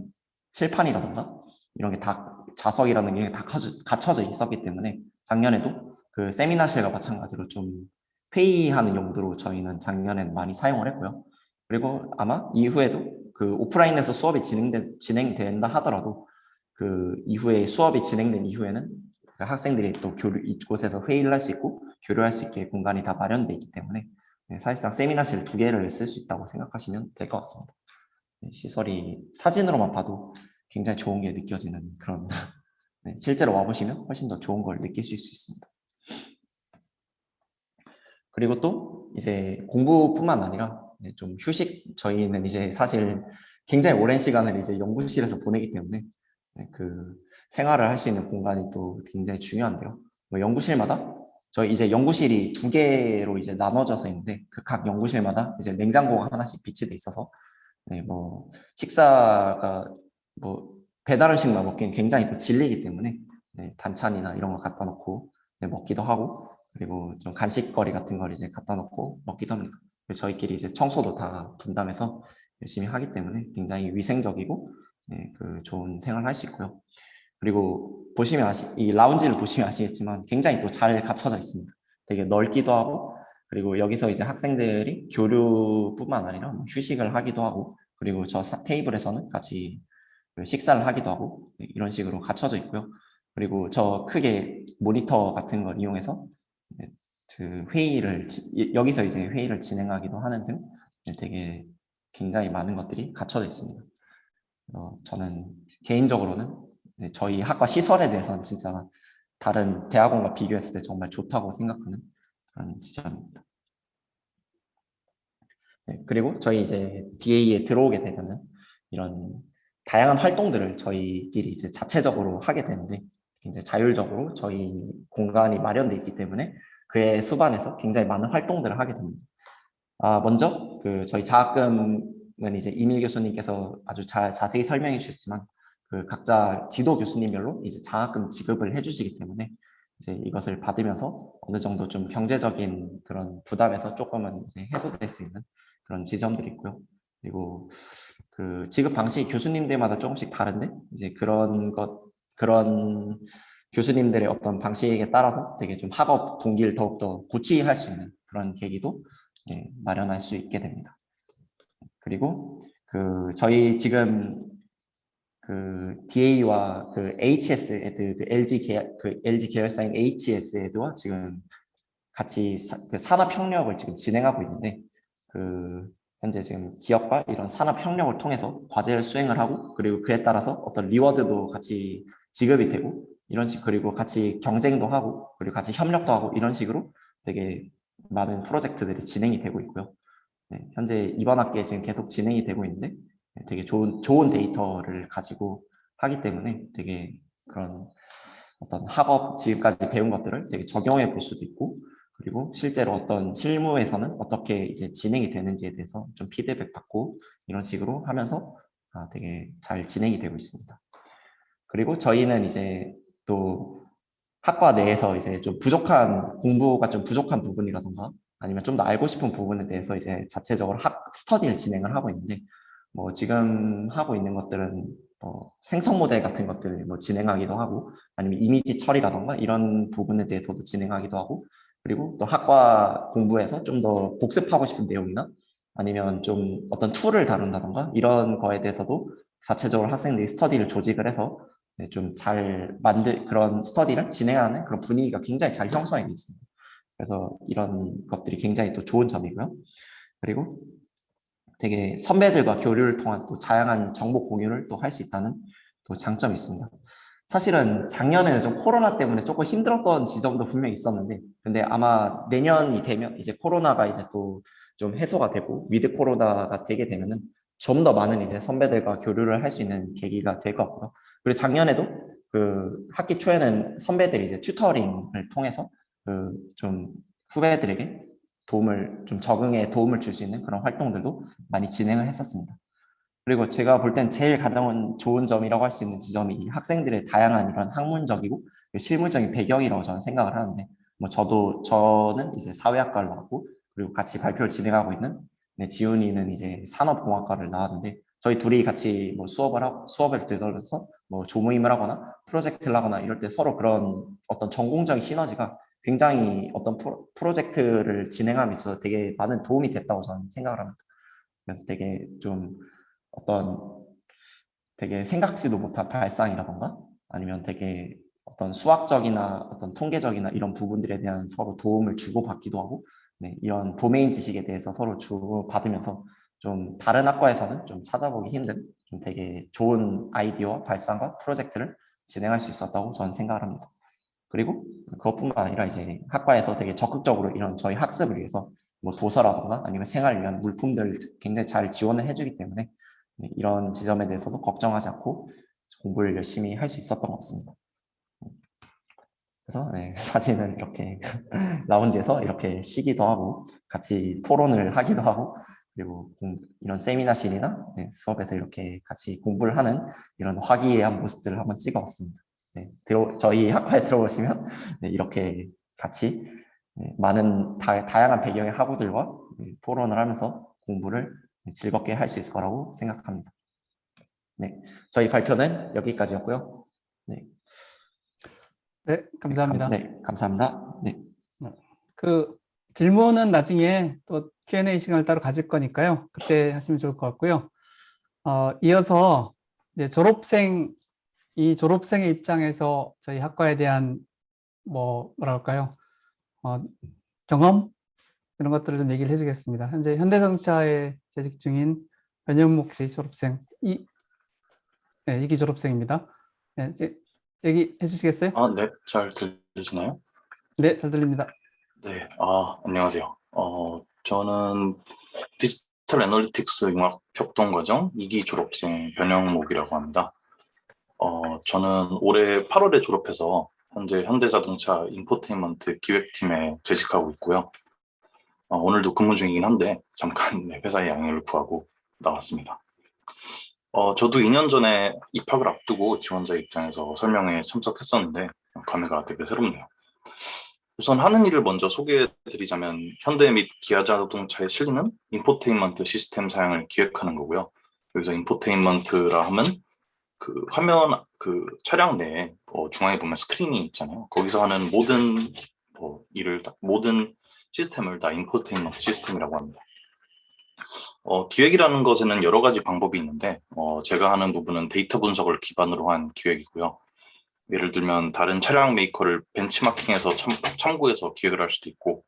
칠판이라던가 이런 게 다 좌석이라는 게 다 갖춰져 있었기 때문에 작년에도 그 세미나실과 마찬가지로 좀 회의하는 용도로 저희는 작년엔 많이 사용을 했고요. 그리고 아마 이후에도 그 오프라인에서 수업이 진행된다 하더라도 그 이후에 수업이 진행된 이후에는 그 학생들이 또 이곳에서 회의를 할 수 있고 교류할 수 있게 공간이 다 마련되어 있기 때문에 사실상 세미나실 2개를 쓸 수 있다고 생각하시면 될 것 같습니다. 시설이 사진으로만 봐도 굉장히 좋은 게 느껴지는 그런 실제로 와보시면 훨씬 더 좋은 걸 느끼실 수 있습니다. 그리고 또 이제 공부뿐만 아니라 좀 휴식, 저희는 이제 사실 굉장히 오랜 시간을 이제 연구실에서 보내기 때문에 그 생활을 할 수 있는 공간이 또 굉장히 중요한데요. 뭐 연구실마다 저희 이제 연구실이 2개로 이제 나눠져서 있는데 그 각 연구실마다 이제 냉장고가 하나씩 비치돼 있어서 뭐 식사가 뭐 배달 음식만 먹기엔 굉장히 또 질리기 때문에 반찬이나 이런 거 갖다 놓고 먹기도 하고 그리고 좀 간식거리 같은 걸 이제 갖다 놓고 먹기도 합니다. 저희끼리 이제 청소도 다 분담해서 열심히 하기 때문에 굉장히 위생적이고 그 좋은 생활을 할 수 있고요. 그리고 보시면 이 라운지를 보시면 아시겠지만 굉장히 또 잘 갖춰져 있습니다. 되게 넓기도 하고 그리고 여기서 이제 학생들이 교류뿐만 아니라 뭐 휴식을 하기도 하고 그리고 저 테이블에서는 같이 식사를 하기도 하고 이런 식으로 갖춰져 있고요. 그리고 저 크게 모니터 같은 걸 이용해서 그 여기서 이제 회의를 진행하기도 하는 등 되게 굉장히 많은 것들이 갖춰져 있습니다. 저는 개인적으로는 저희 학과 시설에 대해서는 진짜 다른 대학원과 비교했을 때 정말 좋다고 생각하는 그런 지점입니다. 그리고 저희 이제 DA에 들어오게 되면은 이런 다양한 활동들을 저희끼리 이제 자체적으로 하게 되는데 굉장히 자율적으로 저희 공간이 마련되어 있기 때문에 그의 수반에서 굉장히 많은 활동들을 하게 됩니다. 먼저 그 저희 장학금은 이제 이밀 교수님께서 아주 자세히 설명해 주셨지만 그 각자 지도 교수님별로 이제 장학금 지급을 해주시기 때문에 이제 이것을 받으면서 어느 정도 좀 경제적인 그런 부담에서 조금은 이제 해소될 수 있는 그런 지점들이 있고요. 그리고 그 지급 방식이 교수님들마다 조금씩 다른데 이제 그런 교수님들의 어떤 방식에 따라서 되게 좀 학업 동기를 더욱더 고취할 수 있는 그런 계기도 마련할 수 있게 됩니다. 그리고 그 저희 지금 그 DA와 그 HS 애들, 그 LG 계열사인 HS 애들과 지금 같이 그 산업협력을 지금 진행하고 있는데 그 현재 지금 기업과 이런 산업협력을 통해서 과제를 수행을 하고 그리고 그에 따라서 어떤 리워드도 같이 지급이 되고 이런 식 그리고 같이 경쟁도 하고 그리고 같이 협력도 하고 이런 식으로 되게 많은 프로젝트들이 진행이 되고 있고요. 현재 이번 학기에 지금 계속 진행이 되고 있는데 되게 좋은 데이터를 가지고 하기 때문에 되게 그런 어떤 학업 지금까지 배운 것들을 되게 적용해 볼 수도 있고 그리고 실제로 어떤 실무에서는 어떻게 이제 진행이 되는지에 대해서 좀 피드백 받고 이런 식으로 하면서 되게 잘 진행이 되고 있습니다. 그리고 저희는 이제 또 학과 내에서 이제 좀 공부가 좀 부족한 부분이라던가 아니면 좀 더 알고 싶은 부분에 대해서 이제 자체적으로 스터디를 진행을 하고 있는데 뭐 지금 하고 있는 것들은 생성 모델 같은 것들 뭐 진행하기도 하고 아니면 이미지 처리라던가 이런 부분에 대해서도 진행하기도 하고 그리고 또 학과 공부에서 좀 더 복습하고 싶은 내용이나 아니면 좀 어떤 툴을 다룬다던가 이런 거에 대해서도 자체적으로 학생들이 스터디를 조직을 해서 좀 잘 그런 스터디를 진행하는 그런 분위기가 굉장히 잘 형성이 되어 있습니다. 그래서 이런 것들이 굉장히 또 좋은 점이고요. 그리고 되게 선배들과 교류를 통한 또 다양한 정보 공유를 또 할 수 있다는 또 장점이 있습니다. 사실은 작년에는 좀 코로나 때문에 조금 힘들었던 지점도 분명히 있었는데 근데 아마 내년이 되면 이제 코로나가 이제 또 좀 해소가 되고 위드 코로나가 되게 되면은 좀 더 많은 이제 선배들과 교류를 할 수 있는 계기가 될 것 같고요. 그리고 작년에도 그 학기 초에는 선배들이 이제 튜터링을 통해서 그 좀 후배들에게 적응에 도움을 줄 수 있는 그런 활동들도 많이 진행을 했었습니다. 그리고 제가 볼 땐 제일 가장 좋은 점이라고 할 수 있는 지점이 이 학생들의 다양한 이런 학문적이고 실무적인 배경이라고 저는 생각을 하는데 뭐 저는 이제 사회학과를 나왔고 그리고 같이 발표를 진행하고 있는 지훈이는 이제 산업공학과를 나왔는데 저희 둘이 같이 뭐 수업을 들어서 뭐 조모임을 하거나 프로젝트를 하거나 이럴 때 서로 그런 어떤 전공적인 시너지가 굉장히 어떤 프로젝트를 진행함에 있어서 되게 많은 도움이 됐다고 저는 생각을 합니다. 그래서 되게 좀 어떤 되게 생각지도 못한 발상이라던가 아니면 되게 어떤 수학적이나 어떤 통계적이나 이런 부분들에 대한 서로 도움을 주고받기도 하고 네, 이런 도메인 지식에 대해서 서로 주고받으면서 좀 다른 학과에서는 좀 찾아보기 힘든 좀 되게 좋은 아이디어와 발상과 프로젝트를 진행할 수 있었다고 저는 생각을 합니다. 그리고 그것뿐만 아니라 이제 학과에서 되게 적극적으로 이런 저희 학습을 위해서 뭐 도서라던가 아니면 생활을 위한 물품들을 굉장히 잘 지원을 해주기 때문에 네, 이런 지점에 대해서도 걱정하지 않고 공부를 열심히 할 수 있었던 것 같습니다. 그래서 네, 사진은 이렇게 라운지에서 이렇게 쉬기도 하고 같이 토론을 하기도 하고 그리고 이런 세미나실이나 네, 수업에서 이렇게 같이 공부를 하는 이런 화기애애한 모습들을 한번 찍어봤습니다. 네, 저희 학과에 들어보시면 네, 이렇게 같이 네, 많은 다양한 배경의 학우들과 네, 토론을 하면서 공부를 즐겁게 할 수 있을 거라고 생각합니다. 네, 저희 발표는 여기까지였고요. 네, 네, 감사합니다. 네, 감사합니다. 네. 그 질문은 나중에 또 Q&A 시간을 따로 가질 거니까요. 그때 하시면 좋을 것 같고요. 이어서 이제 이 졸업생의 입장에서 저희 학과에 대한 뭐랄까요? 경험 이런 것들을 좀 얘기를 해주겠습니다. 현재 현대자동차에 재직 중인 변영목 씨 졸업생, 네, 2기 졸업생입니다. 네, 이제 얘기해 주시겠어요? 네, 잘 들리시나요? 네, 잘 들립니다. 네, 안녕하세요. 저는 디지털 애널리틱스 융합 협동과정 2기 졸업생 변영목이라고 합니다. 저는 올해 8월에 졸업해서 현재 현대자동차 인포테인먼트 기획팀에 재직하고 있고요. 오늘도 근무 중이긴 한데 잠깐 회사의 양해를 구하고 나왔습니다. 저도 2년 전에 입학을 앞두고 지원자 입장에서 설명회에 참석했었는데 감회가 되게 새롭네요. 우선 하는 일을 먼저 소개해드리자면 현대 및 기아자동차에 실리는 인포테인먼트 시스템 사양을 기획하는 거고요. 여기서 인포테인먼트라 하면 그 화면 그 차량 내에 중앙에 보면 스크린이 있잖아요. 거기서 하는 모든 모든 시스템을 다 인포테인먼트 시스템이라고 합니다. 기획이라는 것에는 여러 가지 방법이 있는데 제가 하는 부분은 데이터 분석을 기반으로 한 기획이고요. 예를 들면 다른 차량 메이커를 벤치마킹해서 참고해서 기획을 할 수도 있고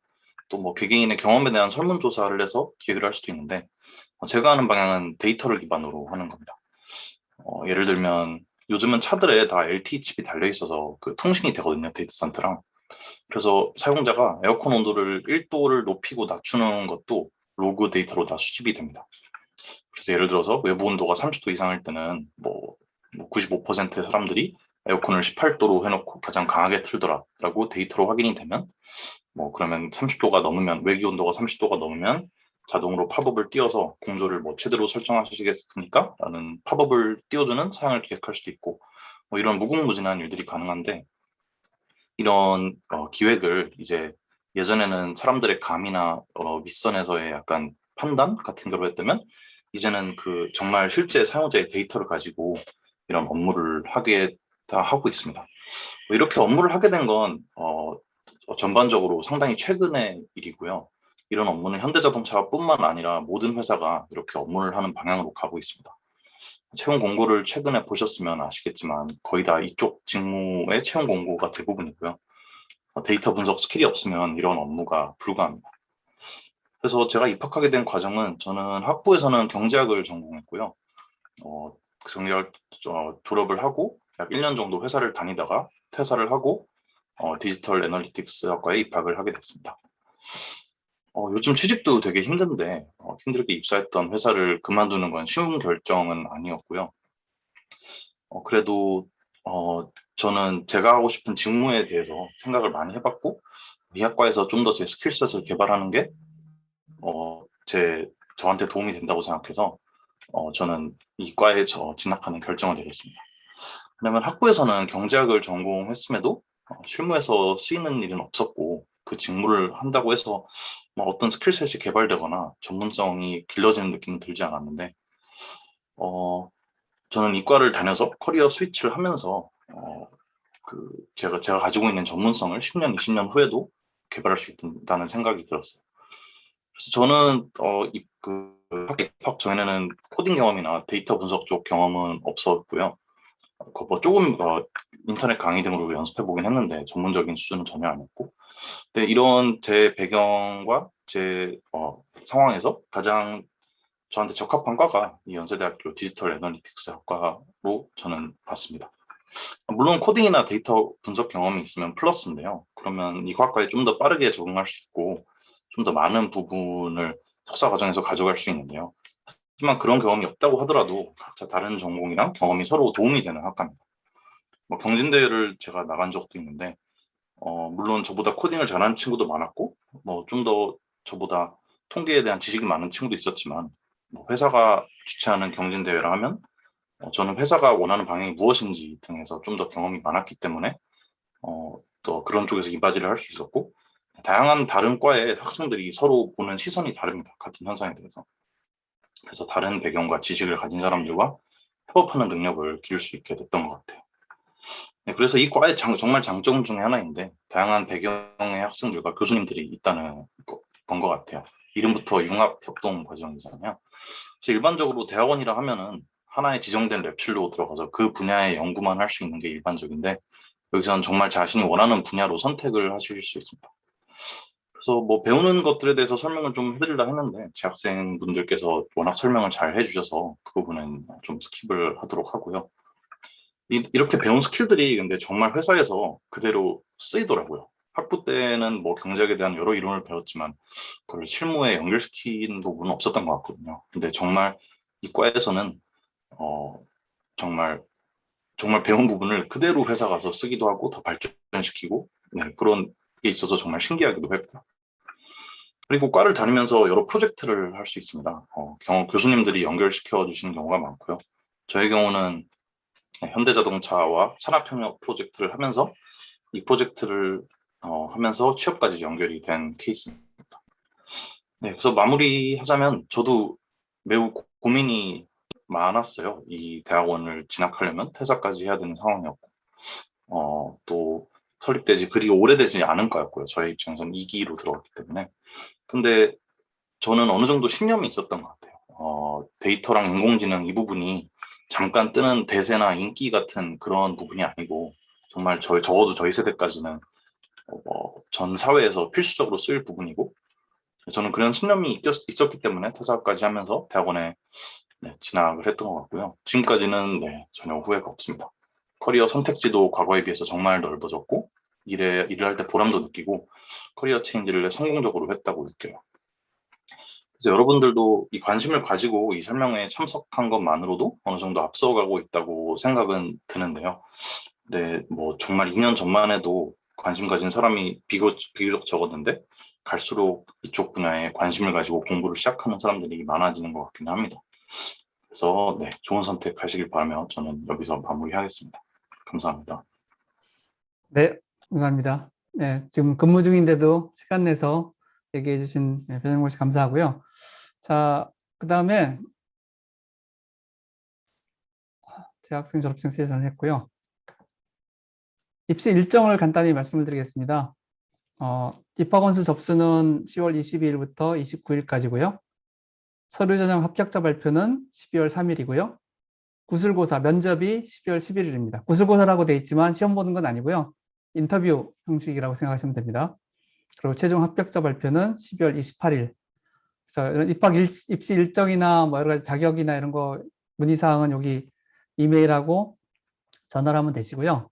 또 뭐 개개인의 경험에 대한 설문조사를 해서 기획을 할 수도 있는데 제가 하는 방향은 데이터를 기반으로 하는 겁니다. 예를 들면 요즘은 차들에 다 LTE 칩이 달려 있어서 그 통신이 되거든요, 데이터 센터랑. 그래서 사용자가 에어컨 온도를 1도를 높이고 낮추는 것도 로그 데이터로 다 수집이 됩니다. 그래서 예를 들어서 외부 온도가 30도 이상일 때는 95%의 사람들이 에어컨을 18도로 해놓고 가장 강하게 틀더라라고 데이터로 확인이 되면 그러면 30도가 넘으면 외기 온도가 30도가 넘으면 자동으로 팝업을 띄워서 공조를 최대로 설정하시겠습니까? 라는 팝업을 띄워주는 사양을 기획할 수도 있고 이런 무궁무진한 일들이 가능한데 이런 기획을 이제 예전에는 사람들의 감이나 윗선에서의 약간 판단 같은 걸로 했다면 이제는 그 정말 실제 사용자의 데이터를 가지고 이런 업무를 하고 있습니다. 이렇게 업무를 하게 된 건 전반적으로 상당히 최근의 일이고요. 이런 업무는 현대자동차뿐만 아니라 모든 회사가 이렇게 업무를 하는 방향으로 가고 있습니다. 채용 공고를 최근에 보셨으면 아시겠지만 거의 다 이쪽 직무의 채용 공고가 대부분이고요. 데이터 분석 스킬이 없으면 이런 업무가 불가합니다. 그래서 제가 입학하게 된 과정은 저는 학부에서는 경제학을 전공했고요. 경제학 졸업을 하고 약 1년 정도 회사를 다니다가 퇴사를 하고 디지털 애널리틱스 학과에 입학을 하게 됐습니다. 요즘 취직도 되게 힘든데 힘들게 입사했던 회사를 그만두는 건 쉬운 결정은 아니었고요. 그래도 저는 제가 하고 싶은 직무에 대해서 생각을 많이 해봤고 이 학과에서 좀 더 제 스킬셋을 개발하는 게 저한테 도움이 된다고 생각해서 저는 이 과에 진학하는 결정을 내렸습니다. 왜냐면 학부에서는 경제학을 전공했음에도 실무에서 쓰이는 일은 없었고 그 직무를 한다고 해서 어떤 스킬셋이 개발되거나 전문성이 길러지는 느낌은 들지 않았는데 저는 이과를 다녀서 커리어 스위치를 하면서 제가 가지고 있는 전문성을 10년, 20년 후에도 개발할 수 있다는 생각이 들었어요. 그래서 저는 학교 입학 전에는 코딩 경험이나 데이터 분석 쪽 경험은 없었고요. 뭐 조금 인터넷 강의 등으로 연습해 보긴 했는데 전문적인 수준은 전혀 아니었고, 근데 이런 제 배경과 제 상황에서 가장 저한테 적합한 과가 이 연세대학교 디지털 애널리틱스 학과로 저는 봤습니다. 물론 코딩이나 데이터 분석 경험이 있으면 플러스인데요. 그러면 이 학과에 좀 더 빠르게 적응할 수 있고 좀 더 많은 부분을 석사 과정에서 가져갈 수 있는데요. 하지만 그런 경험이 없다고 하더라도 각자 다른 전공이랑 경험이 서로 도움이 되는 학과입니다. 뭐 경진대회를 제가 나간 적도 있는데 물론 저보다 코딩을 잘하는 친구도 많았고 뭐 좀 더 저보다 통계에 대한 지식이 많은 친구도 있었지만, 뭐 회사가 주최하는 경진대회를 하면 저는 회사가 원하는 방향이 무엇인지 등에서 좀 더 경험이 많았기 때문에 또 그런 쪽에서 이바지를 할 수 있었고, 다양한 다른 과의 학생들이 서로 보는 시선이 다릅니다. 같은 현상에 대해서. 그래서 다른 배경과 지식을 가진 사람들과 협업하는 능력을 기를 수 있게 됐던 것 같아요. 네, 그래서 이 과의 정말 장점 중에 하나인데 다양한 배경의 학생들과 교수님들이 있다는 건 것 같아요. 이름부터 융합협동 과정이잖아요. 그래서 일반적으로 대학원이라 하면은 하나의 지정된 랩실로 들어가서 그 분야의 연구만 할 수 있는 게 일반적인데, 여기서는 정말 자신이 원하는 분야로 선택을 하실 수 있습니다. 그래서 뭐 배우는 것들에 대해서 설명을 좀 해드리려 했는데 재학생분들께서 워낙 설명을 잘 해주셔서 그 부분은 좀 스킵을 하도록 하고요. 이렇게 배운 스킬들이 근데 정말 회사에서 그대로 쓰이더라고요. 학부 때는 뭐 경제학에 대한 여러 이론을 배웠지만 그걸 실무에 연결시키는 부분은 없었던 것 같거든요. 근데 정말 이 과에서는 정말 배운 부분을 그대로 회사 가서 쓰기도 하고 더 발전시키고, 네, 그런 게 있어서 정말 신기하기도 했고요. 그리고 과를 다니면서 여러 프로젝트를 할 수 있습니다. 교수님들이 연결시켜 주시는 경우가 많고요. 저의 경우는 현대자동차와 산업협력 프로젝트를 하면서 이 프로젝트를 하면서 취업까지 연결이 된 케이스입니다. 네, 그래서 마무리하자면 저도 매우 고민이 많았어요. 이 대학원을 진학하려면 퇴사까지 해야 되는 상황이었고, 또 설립되지 그리 오래되지 않은 과였고요. 저희 입장에서는 2기로 들어갔기 때문에. 근데 저는 어느 정도 신념이 있었던 것 같아요. 데이터랑 인공지능 이 부분이 잠깐 뜨는 대세나 인기 같은 그런 부분이 아니고 정말 적어도 저희 세대까지는 전 사회에서 필수적으로 쓰일 부분이고, 저는 그런 신념이 있었기 때문에 퇴사까지 하면서 대학원에 진학을 했던 것 같고요. 지금까지는 전혀 후회가 없습니다. 커리어 선택지도 과거에 비해서 정말 넓어졌고 일을 할 때 보람도 느끼고 커리어 체인지를 성공적으로 했다고 느껴요. 그래서 여러분들도 이 관심을 가지고 이 설명회에 참석한 것만으로도 어느 정도 앞서가고 있다고 생각은 드는데요. 네, 뭐 정말 2년 전만 해도 관심 가진 사람이 비교적 적었는데 갈수록 이쪽 분야에 관심을 가지고 공부를 시작하는 사람들이 많아지는 것 같긴 합니다. 그래서 네, 좋은 선택하시길 바라며 저는 여기서 마무리하겠습니다. 감사합니다. 네, 감사합니다. 네, 지금 근무 중인데도 시간 내서 얘기해 주신 변영곤 씨 감사하고요. 자, 그 다음에 재학생, 졸업생 세전을 했고요. 입시 일정을 간단히 말씀을 드리겠습니다. 입학 원서 접수는 10월 22일부터 29일까지고요. 서류 전형 합격자 발표는 12월 3일이고요. 구술고사 면접이 12월 11일입니다. 구술고사라고 돼 있지만 시험 보는 건 아니고요. 인터뷰 형식이라고 생각하시면 됩니다. 그리고 최종 합격자 발표는 12월 28일. 그래서 이런 입시 일정이나 뭐 여러 가지 자격이나 이런 거 문의사항은 여기 이메일하고 전화를 하면 되시고요.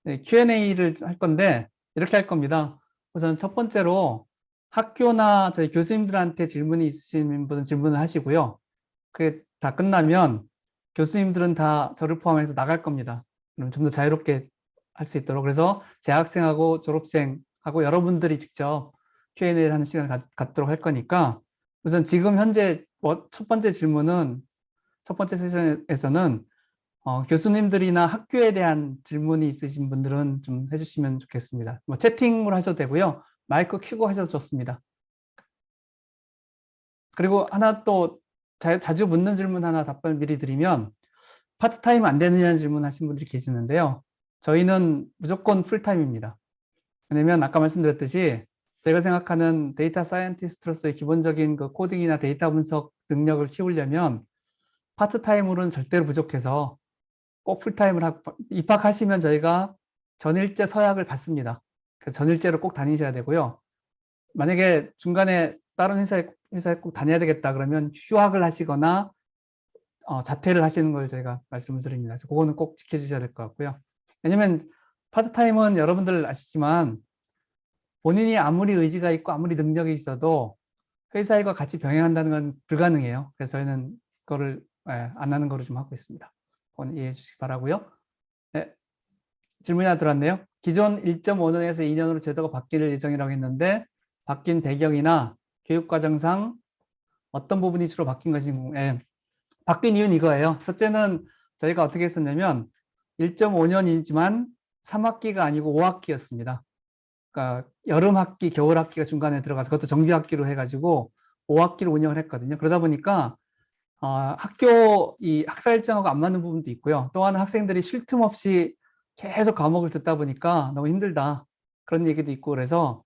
네, Q&A를 할 건데 이렇게 할 겁니다. 우선 첫 번째로 학교나 저희 교수님들한테 질문이 있으신 분은 질문을 하시고요. 그게 다 끝나면 교수님들은 다 저를 포함해서 나갈 겁니다. 그럼 좀 더 자유롭게 할 수 있도록. 그래서 재학생하고 졸업생하고 여러분들이 직접 Q&A를 하는 시간을 갖도록 할 거니까 우선 지금 현재 첫 번째 질문은 첫 번째 세션에서는 교수님들이나 학교에 대한 질문이 있으신 분들은 좀 해주시면 좋겠습니다. 뭐 채팅으로 하셔도 되고요. 마이크 켜고 하셔도 좋습니다. 그리고 하나 또 자주 묻는 질문 하나 답변을 미리 드리면 파트타임 안 되느냐는 질문 하신 분들이 계시는데요. 저희는 무조건 풀타임입니다. 왜냐면 아까 말씀드렸듯이 제가 생각하는 데이터 사이언티스트로서의 기본적인 그 코딩이나 데이터 분석 능력을 키우려면 파트타임으로는 절대로 부족해서 꼭 풀타임을 입학하시면 저희가 전일제 서약을 받습니다. 그래서 전일제로 꼭 다니셔야 되고요. 만약에 중간에 다른 회사에 꼭 다녀야 되겠다 그러면 휴학을 하시거나 자퇴를 하시는 걸 저희가 말씀을 드립니다. 그래서 그거는 꼭 지켜주셔야 될 것 같고요. 왜냐면 파트타임은 여러분들 아시지만 본인이 아무리 의지가 있고 아무리 능력이 있어도 회사 일과 같이 병행한다는 건 불가능해요. 그래서 저희는 그거를 안 하는 거로 좀 하고 있습니다. 그건 이해해 주시기 바라고요. 네. 질문이 하나 들어왔네요. 기존 1.5년에서 2년으로 제도가 바뀔 예정이라고 했는데 바뀐 배경이나 교육과정상 어떤 부분이 주로 바뀐 것인지 바뀐 이유는 이거예요. 첫째는 저희가 어떻게 했었냐면 1.5년이지만 3학기가 아니고 5학기였습니다. 그러니까 여름 학기, 겨울 학기가 중간에 들어가서 그것도 정규 학기로 해가지고 5학기를 운영을 했거든요. 그러다 보니까 학교 이 학사 일정하고 안 맞는 부분도 있고요. 또한 학생들이 쉴 틈 없이 계속 과목을 듣다 보니까 너무 힘들다. 그런 얘기도 있고 그래서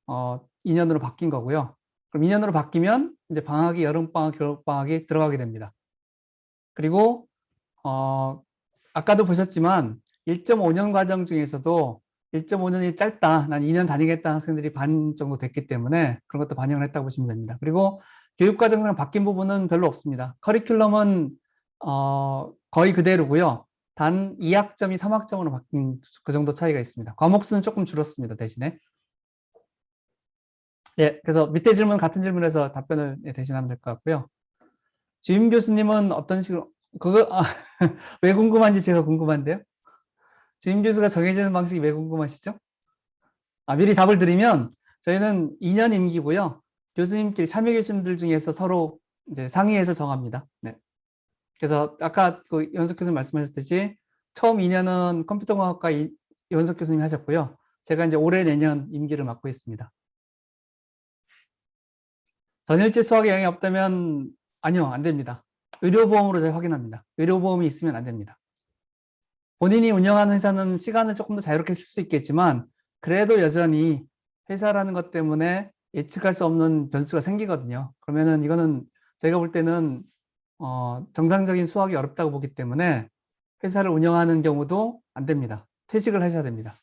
2년으로 바뀐 거고요. 그럼 2년으로 바뀌면 이제 방학이 여름방학, 겨울방학이 들어가게 됩니다. 그리고 아까도 보셨지만 1.5년 과정 중에서도 1.5년이 짧다. 난 2년 다니겠다 학생들이 반 정도 됐기 때문에 그런 것도 반영을 했다고 보시면 됩니다. 그리고 교육과정상 바뀐 부분은 별로 없습니다. 커리큘럼은 거의 그대로고요. 단 2학점이 3학점으로 바뀐 그 정도 차이가 있습니다. 과목 수는 조금 줄었습니다. 대신에. 예, 그래서 밑에 질문 같은 질문에서 답변을 대신하면 될 것 같고요. 주임 교수님은 어떤 식으로 왜 궁금한지 제가 궁금한데요. 주임 교수가 정해지는 방식이 왜 궁금하시죠? 미리 답을 드리면 저희는 2년 임기고요. 교수님끼리 참여 교수님들 중에서 서로 이제 상의해서 정합니다. 네. 그래서 아까 그 연석 교수님 말씀하셨듯이 처음 2년은 컴퓨터공학과 연석 교수님이 하셨고요. 제가 이제 올해 내년 임기를 맡고 있습니다. 전일제 수학에 영향이 없다면 아니요, 안 됩니다. 의료보험으로 저희 확인합니다. 의료보험이 있으면 안 됩니다. 본인이 운영하는 회사는 시간을 조금 더 자유롭게 쓸 수 있겠지만 그래도 여전히 회사라는 것 때문에 예측할 수 없는 변수가 생기거든요. 그러면은 이거는 제가 볼 때는 정상적인 수학이 어렵다고 보기 때문에 회사를 운영하는 경우도 안 됩니다. 퇴직을 하셔야 됩니다.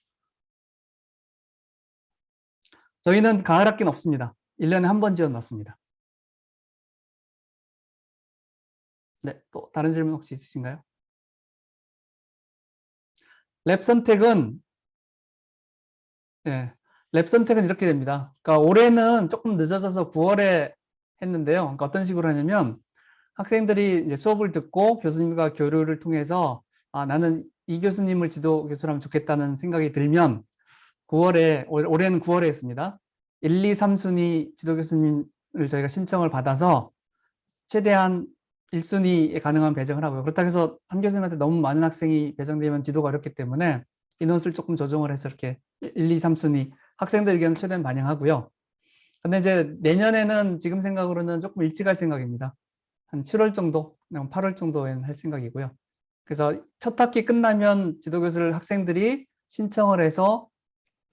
저희는 가을 학기는 없습니다. 1년에 한 번 지원 넣습니다. 네, 또 다른 질문 혹시 있으신가요? 랩 선택은 이렇게 됩니다. 그러니까 올해는 조금 늦어져서 9월에 했는데요. 그러니까 어떤 식으로 하냐면 학생들이 이제 수업을 듣고 교수님과 교류를 통해서 나는 이 교수님을 지도 교수로 하면 좋겠다는 생각이 들면 9월에 올해는 9월에 했습니다. 1, 2, 3순위 지도 교수님을 저희가 신청을 받아서 최대한 1순위에 가능한 배정을 하고요. 그렇다고 해서 한 교수님한테 너무 많은 학생이 배정되면 지도가 어렵기 때문에 인원수를 조금 조정을 해서 이렇게 1, 2, 3순위 학생들 의견을 최대한 반영하고요. 근데 이제 내년에는 지금 생각으로는 조금 일찍 할 생각입니다. 한 7월 정도, 8월 정도에는 할 생각이고요. 그래서 첫 학기 끝나면 지도교수를 학생들이 신청을 해서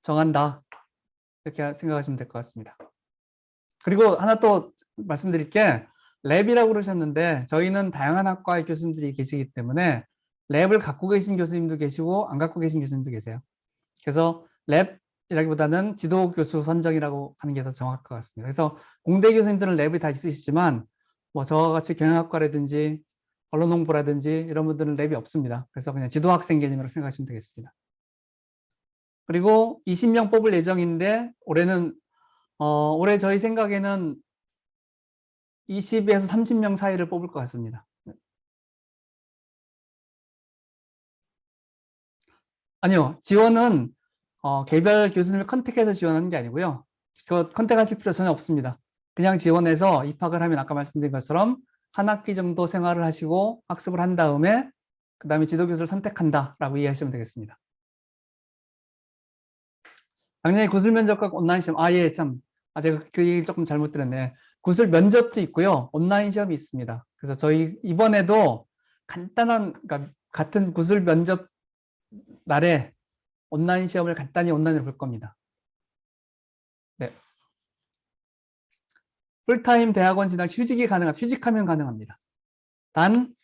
정한다. 이렇게 생각하시면 될 것 같습니다. 그리고 하나 또 말씀드릴 게 랩이라고 그러셨는데 저희는 다양한 학과의 교수님들이 계시기 때문에 랩을 갖고 계신 교수님도 계시고 안 갖고 계신 교수님도 계세요. 그래서 랩이라기보다는 지도교수 선정이라고 하는 게 더 정확할 것 같습니다. 그래서 공대 교수님들은 랩이 다 있으시지만 뭐 저와 같이 경영학과라든지 언론홍보라든지 이런 분들은 랩이 없습니다. 그래서 그냥 지도학생 개념으로 생각하시면 되겠습니다. 그리고 20명 뽑을 예정인데 올해 저희 생각에는 20에서 30명 사이를 뽑을 것 같습니다. 아니요, 지원은 개별 교수님을 컨택해서 지원하는 게 아니고요. 그거 컨택하실 필요 전혀 없습니다. 그냥 지원해서 입학을 하면 아까 말씀드린 것처럼 한 학기 정도 생활을 하시고 학습을 한 다음에 그 다음에 지도교수를 선택한다라고 이해하시면 되겠습니다. 작년에 구술 면접과 온라인 시험, 예, 참. 제가 그 얘기를 조금 잘못 들었네. 구술 면접도 있고요. 온라인 시험이 있습니다. 그래서 저희 이번에도 그러니까 같은 구술 면접 날에 온라인 시험을 간단히 온라인으로 볼 겁니다. 네. 풀타임 대학원 진학 휴직하면 가능합니다. 단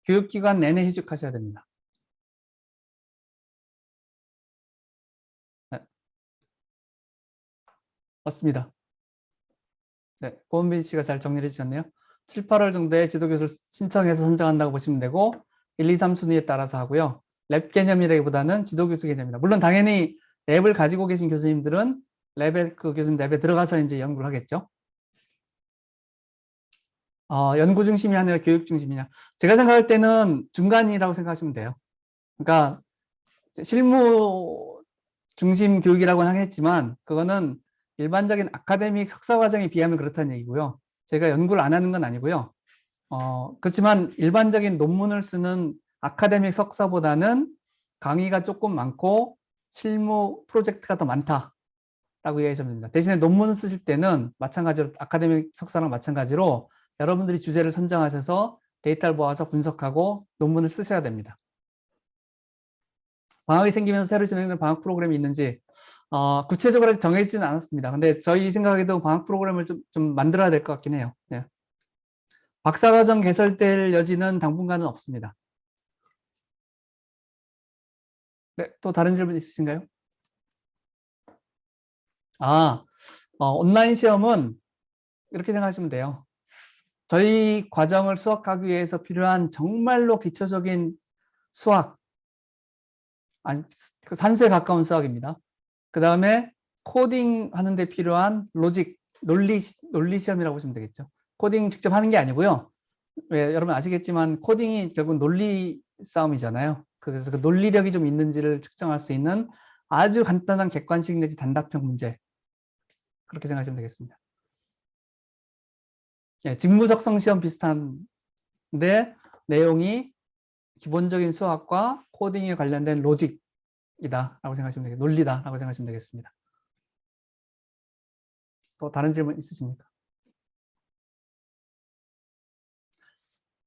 교육기간 내내 휴직하셔야 됩니다. 네. 맞습니다. 네, 고은빈 씨가 잘 정리해 주셨네요. 7, 8월 정도에 지도교수를 신청해서 선정한다고 보시면 되고 1, 2, 3순위에 따라서 하고요. 랩 개념이라기보다는 지도교수 개념입니다. 물론 당연히 랩을 가지고 계신 교수님들은 교수님 랩에 들어가서 이제 연구를 하겠죠. 연구 중심이 아니라 교육 중심이냐. 제가 생각할 때는 중간이라고 생각하시면 돼요. 그러니까 실무 중심 교육이라고는 하겠지만 그거는 일반적인 아카데믹 석사 과정에 비하면 그렇다는 얘기고요. 제가 연구를 안 하는 건 아니고요. 그렇지만 일반적인 논문을 쓰는 아카데믹 석사보다는 강의가 조금 많고 실무 프로젝트가 더 많다라고 이해하시면 됩니다. 대신에 논문을 쓰실 때는 마찬가지로 아카데믹 석사랑 마찬가지로 여러분들이 주제를 선정하셔서 데이터를 모아서 분석하고 논문을 쓰셔야 됩니다. 방학이 생기면서 새로 진행되는 방학 프로그램이 있는지 구체적으로 아직 정해지지는 않았습니다. 근데 저희 생각에도 방학 프로그램을 좀 만들어야 될 것 같긴 해요. 네. 박사과정 개설될 여지는 당분간은 없습니다. 네, 또 다른 질문 있으신가요? 온라인 시험은 이렇게 생각하시면 돼요. 저희 과정을 수학하기 위해서 필요한 정말로 기초적인 수학, 산수에 가까운 수학입니다. 그 다음에 코딩 하는데 필요한 로직, 논리 시험이라고 보시면 되겠죠. 코딩 직접 하는 게 아니고요. 왜 여러분 아시겠지만 코딩이 결국 논리 싸움이잖아요. 그래서 그 논리력이 좀 있는지를 측정할 수 있는 아주 간단한 객관식 내지 단답형 문제. 그렇게 생각하시면 되겠습니다. 예, 직무적성 시험 비슷한데 내용이 기본적인 수학과 코딩에 관련된 로직이다라고 생각하시면 되겠습니다. 논리다라고 생각하시면 되겠습니다. 또 다른 질문 있으십니까?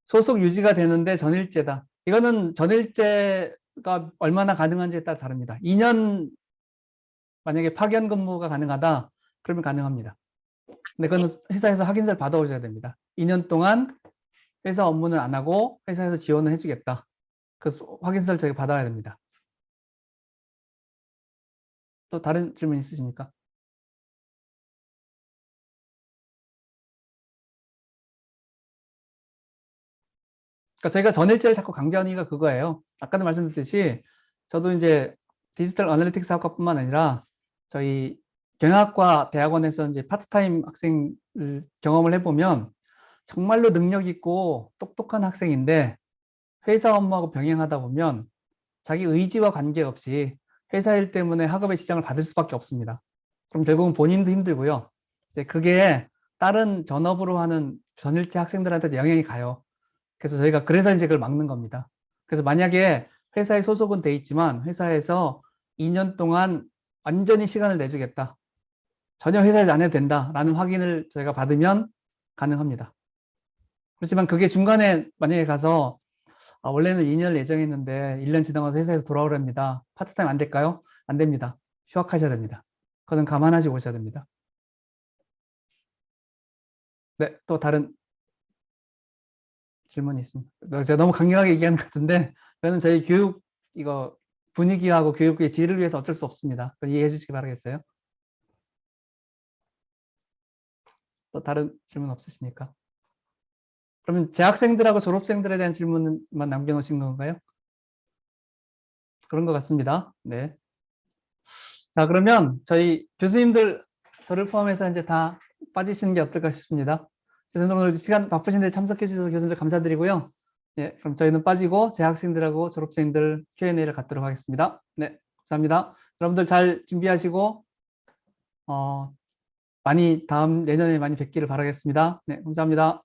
소속 유지가 되는데 전일제다. 이거는 전일제가 얼마나 가능한지에 따라 다릅니다. 2년 만약에 파견 근무가 가능하다 그러면 가능합니다. 근데 그건 회사에서 확인서를 받아오셔야 됩니다. 2년 동안 회사 업무는 안 하고 회사에서 지원을 해주겠다. 그래서 확인서를 저희가 받아야 됩니다. 또 다른 질문 있으십니까? 그러니까 저희가 전일제를 자꾸 강조하는 이유가 그거예요. 아까도 말씀드렸듯이 저도 이제 디지털 어널리틱스 학과뿐만 아니라 저희 경영학과 대학원에서 이제 파트타임 학생 경험을 해보면 정말로 능력 있고 똑똑한 학생인데 회사 업무하고 병행하다 보면 자기 의지와 관계없이 회사 일 때문에 학업의 지장을 받을 수밖에 없습니다. 그럼 결국은 본인도 힘들고요. 이제 그게 다른 전업으로 하는 전일제 학생들한테도 영향이 가요. 그래서 이제 그걸 막는 겁니다. 그래서 만약에 회사에 소속은 돼 있지만 회사에서 2년 동안 완전히 시간을 내주겠다. 전혀 회사를 안 해도 된다라는 확인을 저희가 받으면 가능합니다. 그렇지만 그게 중간에 만약에 가서 원래는 2년을 예정했는데 1년 지나가서 회사에서 돌아오랍니다. 파트타임 안 될까요? 안 됩니다. 휴학하셔야 됩니다. 그건 감안하시고 오셔야 됩니다. 네, 또 다른 질문이 있습니다. 제가 너무 강력하게 얘기하는 것 같은데 저는 저희 교육 분위기하고 교육의 질을 위해서 어쩔 수 없습니다. 이해해 주시기 바라겠어요. 또 다른 질문 없으십니까? 그러면 재학생들하고 졸업생들에 대한 질문만 남겨놓으신 건가요? 그런 것 같습니다. 네. 자, 그러면 저희 교수님들 저를 포함해서 이제 다 빠지시는 게 어떨까 싶습니다. 교수님들 오늘 시간 바쁘신데 참석해 주셔서 교수님들 감사드리고요. 네, 그럼 저희는 빠지고 재학생들하고 졸업생들 Q&A를 갖도록 하겠습니다. 네, 감사합니다. 여러분들 잘 준비하시고 내년에 많이 뵙기를 바라겠습니다. 네, 감사합니다.